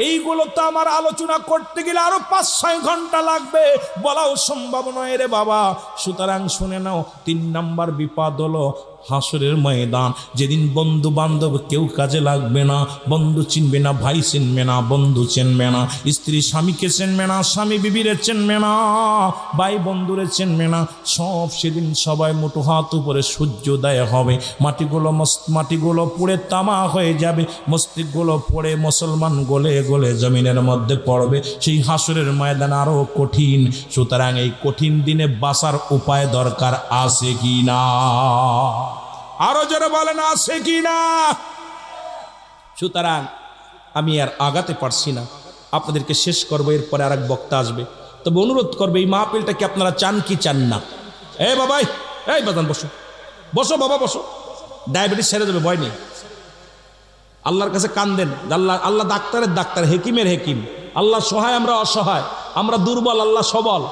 এইগুলো তো আমার আলোচনা করতে গেলে আরো 5-6 ঘন্টা লাগবে, বলাও সম্ভব নয় রে বাবা। সুতরাং শুনে নাও, 3 নাম্বার বিপদ হলো হাসরের ময়দান, যেদিন বন্ধু বান্ধব কেউ কাজে লাগবে না, বন্ধু চিনবে না, ভাই চিনবে না, বন্ধু চিনবে না, স্ত্রী স্বামীকে চিনবে না, স্বামী বিবিরে চিনবে না, ভাই বন্ধুরে চিনবে না। সব সেদিন সবাই মুঠো হাত উপরে সূর্যোদয় হবে, মাটিগুলো পুড়ে তামা হয়ে যাবে, মস্তিষ্কগুলো পড়ে মুসলমান গলে গলে জমিনের মধ্যে পড়বে। সেই হাসরের ময়দান আরো কঠিন। সুতরাং এই কঠিন দিনে বাঁচার উপায় দরকার আছে কি না? আরো যারা বলেন আছে কি না? সুতরাং আমি আর আগাতে পারছি না, আপনাদেরকে শেষ করবো, এরপরে আর এক বক্তা আসবে। তবে অনুরোধ করবে, এই মাহফিলটাকে আপনারা চান কি চান না? এ বাবাই, এই বাজান বসো, বসো বাবা বসো, ডায়াবেটিস সেরে যাবে, ভয় নেই। আল্লাহর কাছে কান্দেন, আল্লাহ আল্লাহ ডাক্তারের ডাক্তার, হেকিমের হেকিম। আল্লাহ সহায়, আমরা অসহায়, আমরা দুর্বল, আল্লাহ সবল।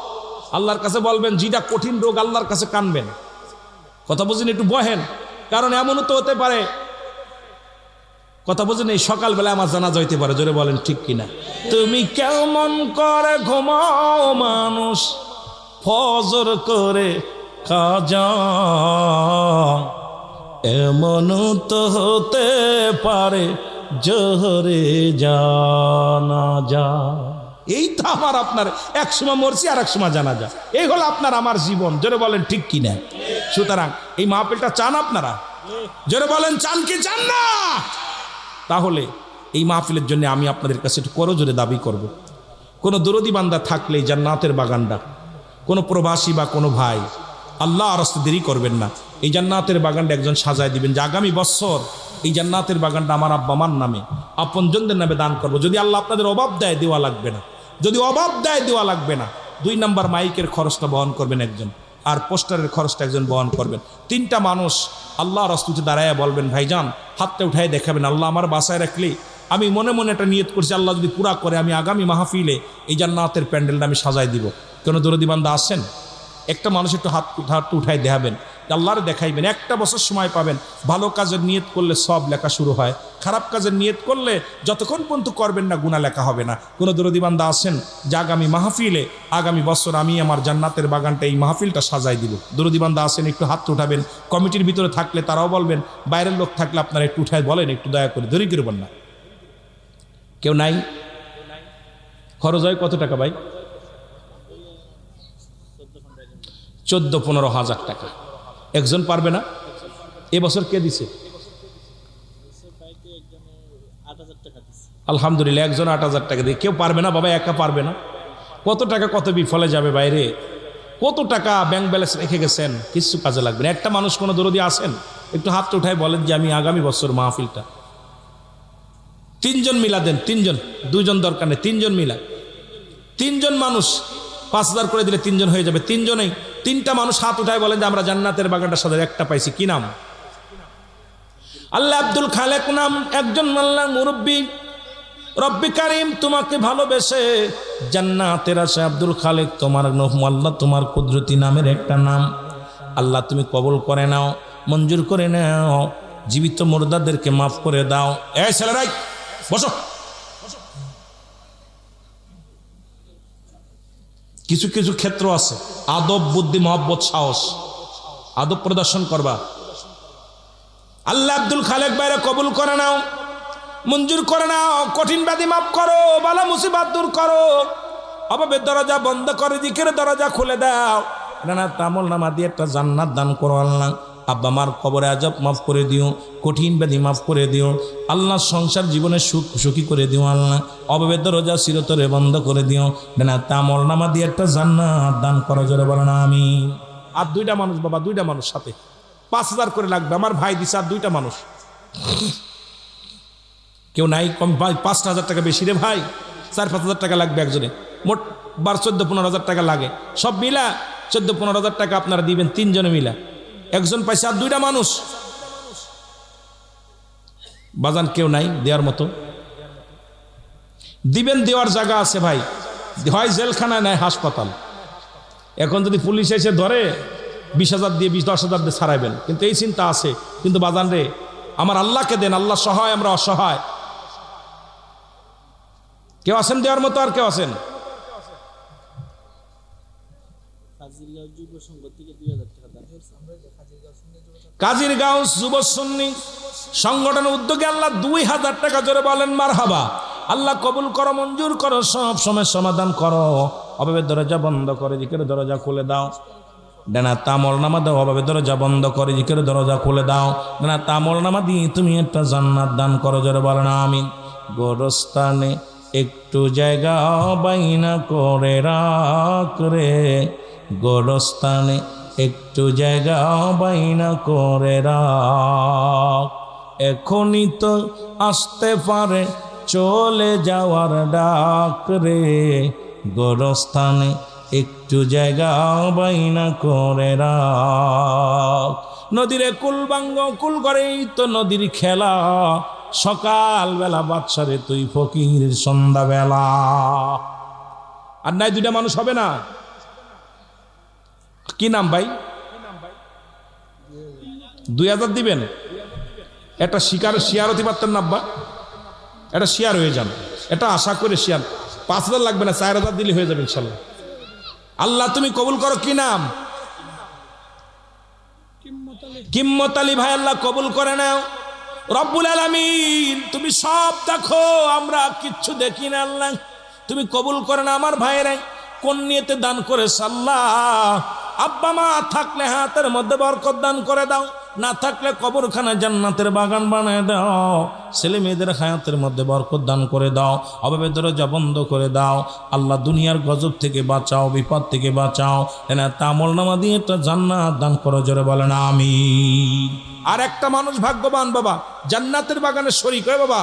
আল্লাহর কাছে বলবেন, যেটা কঠিন রোগ আল্লাহর কাছে কানবেন। কথা বুঝেন, একটু বহেন, কারণ এমনও তো হতে পারে, কথা বুঝেন, এই সকালবেলা আমার জানাজা হইতে পারে। জোরে বলেন ঠিক কিনা? তুমি কেমন করে ঘুমাও মানুষ, ফজর করে কাজা, এমন তো হতে পারে জোহরে জানাজা। এই তো আমার আপনার, এক সময় মরছি আর এক সময় জানাজা, এই হলো আপনার আমার জীবন। জোরে বলেন ঠিক কিনা? সুতরাং এই মাহফিলটা চান আপনারা? জোরে বলেন চান কি চান না? তাহলে এই মাহফিলের জন্য আমি আপনাদের কাছে একটু করজোরে দাবি করব, কোনো দরদি বান্দা থাকলে জান্নাতের বাগানটা, কোনো প্রবাসী বা কোনো ভাই, আল্লাহ আর রাস্তায় দেরি করবেন না, এই জান্নাতের বাগানটা একজন সাজায় দিবেন যে আগামী বছর এই জান্নাতের বাগানটা আমার আব্বা আমার নামে, আপনজনদের নামে দান করবো। যদি আল্লাহ আপনাদের অভাব দেয়, দেওয়া লাগবে না। যদি অভাব দেয়, দেওয়া লাগবে না। 2 নাম্বার মাইকের খরচটা বহন করবেন একজন, আর পোস্টারের খরচটা একজন বহন করবেন। 3টা মানুষ আল্লাহ রাস্তায় দাঁড়ায় বলবেন, ভাইজান হাতটা উঠায় দেখাবেন, আল্লাহ আমার বাসায় রাখলে আমি মনে মনে একটা নিয়ত করছি, আল্লাহ যদি পুরা করে আমি আগামী মাহফিলে এই জান্নাতের প্যান্ডেলটা আমি সাজাই দিব। কোনো দরদি বান্দা আছেন? একটা মানুষ একটু হাত উঠায় দেখাবেন, আল্লাহরে দেখাইবেন। 1টা বছর সময় পাবেন। ভালো কাজের নিয়ত করলে সব লেখা শুরু হয়, খারাপ কাজের নিয়ত করলে যতক্ষণ পর্যন্ত করবেন না গুনাহ লেখা হবে না। কোনো দরদি বান্দা আছেন যে আগামী মাহফিলে, আগামী বছর আমি আমার জান্নাতের বাগানটা, এই মাহফিলটা সাজাই দিব? দরদি বান্দা আছেন? একটু হাত উঠাবেন। কমিটির ভিতরে থাকলে তারাও বলবেন, বাইরের লোক থাকলে আপনারা একটু উঠায় বলেন, একটু দয়া করে, দেরি করবেন না। কেউ নাই? খরচ হয় কত টাকা ভাই? 14-15 হাজার টাকা। একজন পারবে না? এবছর কে দিছে? আলহামদুলিল্লাহ, একজন 8,000 টাকা দিয়ে। কেউ পারবে না বাবা? একা পারবে না? কত টাকা কত বিফলে যাবে বাইরে, কত টাকা ব্যাংক ব্যালেন্স রেখে গেছেন, কিছু কাজে লাগবে না। একটা মানুষ কোনো দরদি আছেন? একটু হাত উঠায় বলেন যে আমি আগামী বছর মাহফিলটা। 3 জন মিলা দেন, 3 জন, 2 জন দরকার নেই, 3 জন মিলা। 3 জন মানুষ 5,000 করে দিলে 3 জন হয়ে যাবে। 3 জনেই 3টা মানুষ হাত উঠায় বলেন যে আমরা জান্নাতের বাগানটা সাজাই। একটা পাইছি, কি নাম? আল্লাহ আব্দুল খালেক নাম, একজন আল্লাহ মুরব্বী। রব্বি কারিম তোমাকে ভালোবেসে জান্নাতের আশা আব্দুল খালেক তোমার আল্লাহ তোমার কুদরতি নামের একটা নাম। আল্লাহ তুমি কবুল করে নাও, মঞ্জুর করে নাও, জীবিত মুর্দাদেরকে মাফ করে দাও। এই ছেলেরাই বসো। কিছু কিছু ক্ষেত্র আছে, আদব, বুদ্ধি, মহব্বত, সাহস, আদব প্রদর্শন করবা। আল্লাহ আব্দুল খালেক বাইরে কবুল করে নাও, মঞ্জুর করে নাও, কঠিন ব্যাধি মাফ করো, বালা মুসিবত দূর করো, অভাবের দরজা বন্ধ করে জিকিরের দরজা খুলে দাও। না তামল নামা দিয়ে একটা জান্নাত দান করো আল্লাহ। আব্বা মার কবরে আজাব মাফ করে দিও, কঠিন ব্যাধি মাফ করে দিও আল্লাহ, সংসার জীবনে সুখী করে দিও আল্লাহ, অভাবের দরজা চিরতরে বন্ধ করে দিও। না তামল নামা দিয়ে একটা জান্নাত দান করো, জোরে বলো না আমিন। আর 2টা মানুষ বাবা, 2টা মানুষ সাথে 5,000 করে লাগবে। আমার ভাই দিছে আর 2টা মানুষ। কেউ নাই? কম ভাই, 5,000 টাকা বেশি রে ভাই, 4-5 হাজার টাকা লাগবে একজনে। মোট 14-15 হাজার টাকা লাগে, সব মিলা 14-15 হাজার টাকা আপনারা দিবেন 3 জনে মিলা। একজন পাইছে আর 2টা মানুষ। বাজান কেউ নাই দেওয়ার মতো? দিবেন, দেওয়ার জায়গা আছে ভাই, হয় জেলখানায় নাই হাসপাতাল। এখন যদি পুলিশ এসে ধরে 20,000 দিয়ে 10,000 দিয়ে ছাড়াইবেন, কিন্তু এই চিন্তা আছে। কিন্তু বাজান রে, আমার আল্লাহকে দেন, আল্লাহ সহায়, আমরা অসহায়। কেউ আছেন দেওয়ার মতো? আর কেউ আছেন? কাজিরগাঁও যুব সুন্নি সংগঠনের উদ্যোগে আল্লাহ 2,000 টাকা, জোরে বলেন মারহাবা। আল্লাহ কবুল করো, মঞ্জুর করো, সব সময় সমাধান করো, অভাবের দরজা বন্ধ করে জিকিরের দরজা খুলে দাও। ডানা তামল নামা দাও, অভাবের দরজা বন্ধ করে জিকিরের দরজা খুলে দাও। ডানা তামল নামা দিয়ে তুমি একটা জান্নাত দান করো, জোরে বলেন আমিন। গোরস্থানে একটু জায়গা বাইনা করে রাখ রে, গোরস্থানে একটু জায়গা বাইনা করে রাখ, এখনই তো আসতে পারে চলে যাওয়ার ডাক রে, গোরস্থানে একটু জায়গা বাইনা করে রাখ। নদীরে কুল বাঙ্গ কুল করেই তো নদীর খেলা, সকাল বেলা বাচ্চারে তুই ফকির সন্ধ্যা বেলা। আর নাই দুইটা মানুষ হবে না? কি নাম ভাই? 2000 দিবেন? এটা শিয়ার হতে পারতেন না আব্বা? এটা শিয়ার হয়ে যান, এটা আশা করে শিয়ার। 5000 লাগবে না, 4000 দিলে হয়ে যাবে ইনশাল্লাহ। আল্লাহ তুমি কবুল করো। কি নাম? কিম্মত আলী ভাই, আল্লাহ কবুল করে নাও। রব্বুল আলামিন তুমি সব দেখো, আমরা কিচ্ছু দেখি না। আল্লাহ তুমি কবুল করে না আমার ভাইয়েরাই কোন নিয়তে দান করে। আল্লাহ আব্বা মা থাকলে হাতের মধ্যে বরকত দান করে দাও, না থাকলে কবরখানা জান্নাতের বাগান বানায় দাও। ছেলে মেয়েদের হায়াতের মধ্যে বরকত দান করে দাও, অভাবে দরজা বন্ধ করে দাও। আল্লাহ দুনিয়ার গজব থেকে বাঁচাও, বিপদ থেকে বাঁচাও। এনা তামল নামা দিয়ে একটা জান্নাত দান করো, জোরে বলেন আমিন। আর একটা মানুষ ভাগ্যবান বাবা, জান্নাতের বাগানে শরীক হয় বাবা।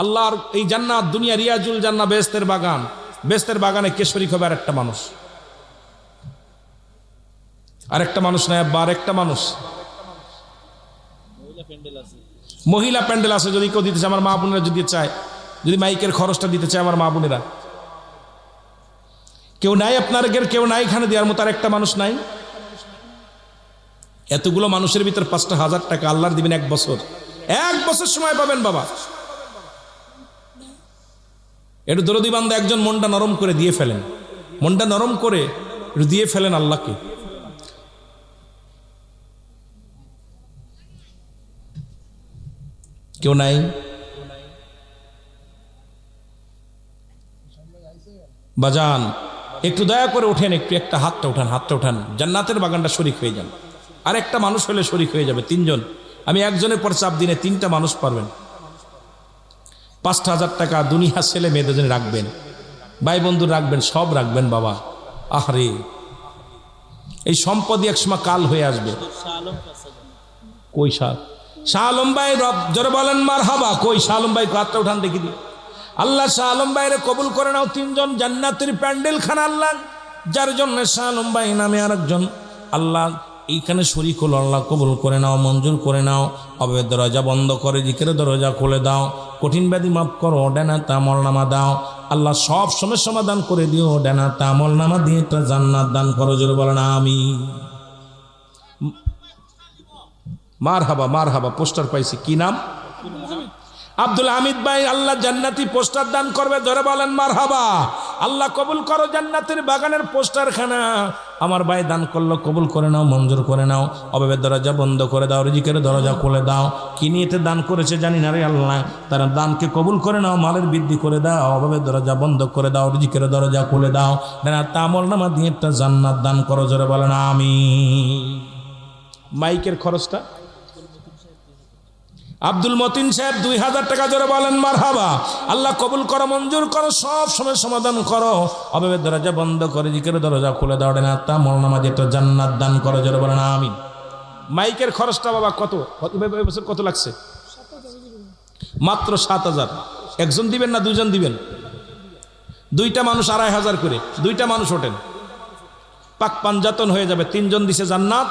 আল্লাহর এই জান্নাত দুনিয়া রিয়াজুল জান্নাত, বেহেশতের বাগান। বেহেশতের বাগানে কে শরীক হবে? আরেকটা মানুষ, আরেকটা মানুষ নাই আব্বা, আরেকটা মানুষ। মহিলা প্যান্ডেল আছে, যদি কেউ দিতে চায় আমার মা বোনেরা, যদি চায়, যদি মাইকের খরচটা দিতে চায় আমার মা বোনেরা। কেউ নাই আপনার? কেউ নাই এখানে দেওয়ার মতো? আর একটা মানুষ নাই? এতগুলো মানুষের ভিতর 5,000 টাকা আল্লাহর দিবেন 1 বছর। 1 বছর সময় পাবেন বাবা। একটু দরদি বান্দা একজন মনটা নরম করে দিয়ে ফেলেন, মনটা নরম করে একটু দিয়ে ফেলেন আল্লাহকে। কেউ নাই? বাজান একটু দয়া করে ওঠেন, একটু একটা হাতটা উঠান, হাতটা উঠান। জান্নাতের বাগানটা শরীক হয়ে যান। আর একটা মানুষ হলে শরীক হয়ে যাবে। 3 জন, আমি একজনের পর চাপ দিনে 3টা মানুষ পারবেন। 5,000 টাকা দুনিয়া ছেলে মেয়েদের জন্য রাখবেন, ভাই বন্ধু রাখবেন, সব রাখবেন বাবা। আহারে এই সম্পদই একসময় কাল হয়ে আসবে। কই শাহ আলম ভাই? জোরে বলেন মারহাবা। কই শাহ আলম ভাই? হাতটা উঠান দেখি দি। আল্লাহ শাহ আলম ভাইরে কবুল করে নাও। 3 জন জান্নাতের প্যান্ডেল খান আল্লাহ, যার জন্য শাহ আলম ভাই নামে আরেকজন আল্লাহ এইখানে শরীক হলো। আল্লাহ কবুল করে নাও, মঞ্জুর করে নাও। অবৈধ দরজা বন্ধ করে জিকির দরজা খুলে দাও। কঠিন ব্যাধি মাফ করো, ডানা তামল নামা দাও। আল্লাহ সব সময় সমাধান করে দিও, ডানা তামল নামা দিয়ে একটা জান্নাত দান করো, জোরে বলেন আমিন। মারহাবা মারহাবা। পোস্টার পাইছি, কি নাম? আব্দুল হামিদ ভাই, আল্লাহ জান্নাতি পোস্টার দান করবে, ধরে বলেন মারহাবা। আল্লাহ কবুল করো জান্নাতের বাগানের পোস্টারখানা আমার ভাই দান করলো, কবুল করে নাও, মঞ্জুর করে নাও। অভাবের দরজা বন্ধ করে দাও, রিজিকের দরজা খুলে দাও। কি নিয়েতে দান করেছে জানি না রে আল্লাহ, তারা দানকে কবুল করে নাও, মালের বৃদ্ধি করে দাও, অভাবের দরজা বন্ধ করে দাও, রিজিকের দরজা খুলে দাও। তামল নামা দিয়ে একটা জান্নাত দান করো, জোরে বলেন আমিন। মাইকের খরচটা আব্দুল মতিন সাহেব 2000 টাকা, জোরে বলেন মারহাবা। আল্লাহ কবুল করো, মঞ্জুর করো, সব সময় সমাধান করো। অভাবের দরজা বন্ধ করে জিকিরের দরজা খুলে দাও, না তামল নামা দিয়ে একটা জান্নাত দান করো, জোরে বলেন আমিন। মাইকের খরচটা বাবা কত বছর কত লাগছে? মাত্র 7000। একজন দিবেন না 2 জন দিবেন? 2টা মানুষ 2500 করে, 2টা মানুষ ওঠেন, পাক পাঞ্জাতন হয়ে যাবে। 3 জন দিছে জান্নাত,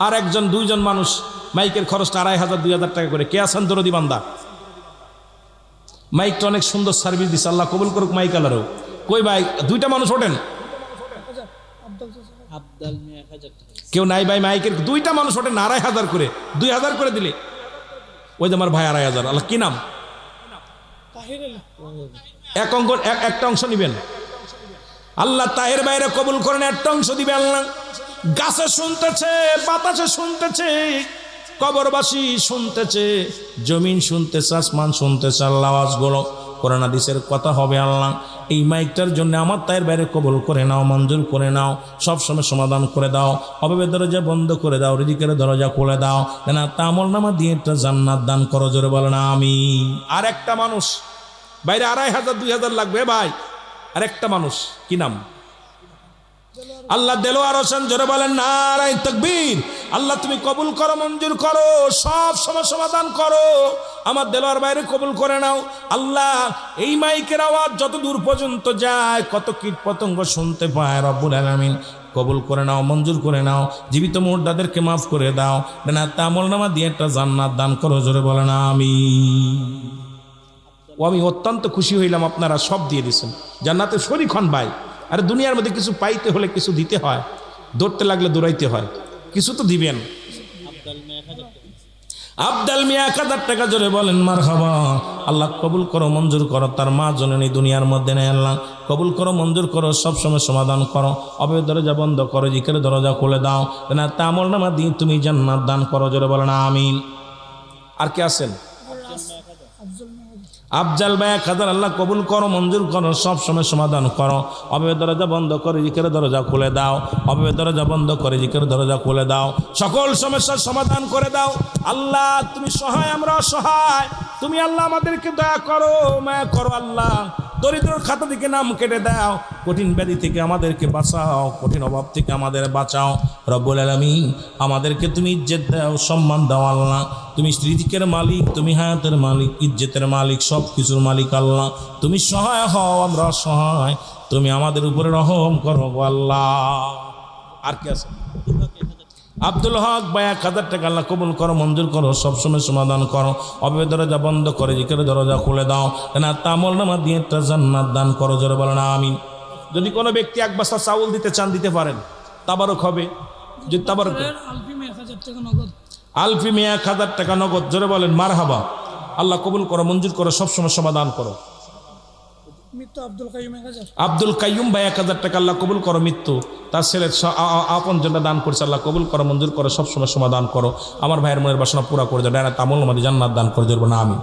আর একজন 2 জন মানুষ। মাইকের খরচটা 2500 2000 টাকা করে। কে আছেন দরদি বান্দা? মাইকটা অনেক সুন্দর সার্ভিস দিছে, আল্লাহ কবুল করুক মাইক আলারও। কই ভাই? 2টা মানুষ ওঠেন। কেউ নাই ভাই? মাইকের 2টা মানুষ ওঠেন, 2500 করে, 2000 করে দিলে। ওই যে আমার ভাই 2500। আল্লাহ কি নাম? একটা অংশ নিবেন। আল্লাহ তাহের বাইরে কবুল করেন, একটা অংশ দিবে আল্লাহ। গাছে শুনতেছে, বাতাসে শুনতেছে, কবরবাসী শুনতেছে, জমিন শুনতেছে, আসমান শুনতেছে। আল্লাহ আওয়াজগুলো কোরআন হাদিসের কথা হবে। আল্লাহ এই মাইকটার জন্য আমার তায়ের বাইরে কবুল করে নাও, মঞ্জুর করে নাও, সব সময় সমাধান করে দাও। অভাবের দরজা বন্ধ করে দাও, রিজিকের দরজা খুলে দাও, না তামল নামা দিয়ে একটা জান্নাত দান করো, জোরে বলো না আমিন। আর একটা মানুষ বাইরে 2500 2000 লাগবে ভাই। আর একটা মানুষ, কি নাম? আল্লাহ দেলোয়ার হোসেন, জোরে বলেন নারায়ে তাকবীর। আল্লাহ তুমি কবুল করো, মঞ্জুর করো, সব সময় সমাধান করো। আমার দেলোয়ার বাইরে কবুল করে নাও। আল্লাহ এই মাইকের আওয়াজ যত দূর পর্যন্ত যায়, কত কীট পতঙ্গ শুনতে পায়, রব্বুল আলামিন কবুল করে নাও, মঞ্জুর করে নাও। জীবিত মুর্দাদেরকে মাফ করে দাও। ডানাতে আমলনামা দিয়ে একটা জান্নাত দান করো, জোরে বলেন আমিন। ও আমি অত্যন্ত খুশি হইলাম, আপনারা সব দিয়ে দিয়েছেন। জান্নাতে শরীক হন ভাই। আর দুনিয়ার মধ্যে কিছু পাইতে হলে কিছু দিতে হয়, দৌড়তে লাগলে দৌড়াইতে হয়, কিছু তো দিবেন। আবদাল মিয়া 1000 টাকা, জোরে বলেন মারহাবা। আল্লাহ কবুল করো, মঞ্জুর করো। তার মা জননী দুনিয়ার মধ্যে নেই, আল্লাহ কবুল করো, মঞ্জুর করো, সবসময় সমাধান করো। অবৈধ দরজা বন্ধ করো, জিকিরের দরজা খুলে দাও। না আমলনামা দিয়ে তুমি জান্নাত দান করো, জোরে বলেন আমিন। আর কে আছেন? আফজাল ভাই 1000, আল্লাহ কবুল করো, মঞ্জুর করো, সব সময় সমাধান করো। অবৈধ দরজা বন্ধ করে জিকিরের দরজা খুলে দাও। অবৈধ দরজা বন্ধ করে জিকিরের দরজা খুলে দাও। সকল সমস্যার সমাধান করে দাও। আল্লাহ তুমি সহায়, আমরা অসহায়। তুমি আল্লাহ আমাদেরকে দয়া করো, মায়া করো। আল্লাহ দরিদ্রর খাতা থেকে নাম কেটে দাও। কঠিন ব্যাধি থেকে আমাদেরকে বাঁচাও, কঠিন অভাব থেকে আমাদের বাঁচাও। রব্বুল আলামিন আমাদেরকে তুমি ইজ্জত দাও, সম্মান দাও। আল্লাহ তুমি রিজিকের মালিক, তুমি হায়াতের মালিক, ইজ্জতের মালিক, সব কিছুর মালিক। আল্লাহ তুমি সহায় হও, আমরা অসহায়। তুমি আমাদের উপরে রহম করো আল্লাহ। আর কি আছে? আব্দুল হক ভাই 1000 টাকা, আল্লাহ কবুল করো, মঞ্জুর করো, সবসময় সমাধান করো। অবৈধ দরজা বন্ধ করে জিকিরের দরজা খুলে দাও। না আমলনামা দিয়ে একটা জান্নাত দান করো, জোরে বলেন আমিন। যদি কোনো ব্যক্তি 1 বস্তা চাউল দিতে চান, দিতে পারেন, তাবারক হবে। যদি তাবারক আলফি মিয়া 1000 টাকা নগদ, জোরে বলেন মারহাবা। আল্লাহ কবুল করো, মঞ্জুর করো, সবসময় সমাধান করো। আব্দুল কাইয়ুম ভাই 1000 টাকা, আল্লাহ কবুল করো। মৃত্যু তার ছেলের আপন জন্য দান করছে, আল্লাহ কবুল করো, মঞ্জুর করো, সবসময় সমাধান করো। আমার ভাইয়ের মনের বাসনা পুরা করে দাও। ডানা তামল জান্নাত দান করে দেবো না আমি।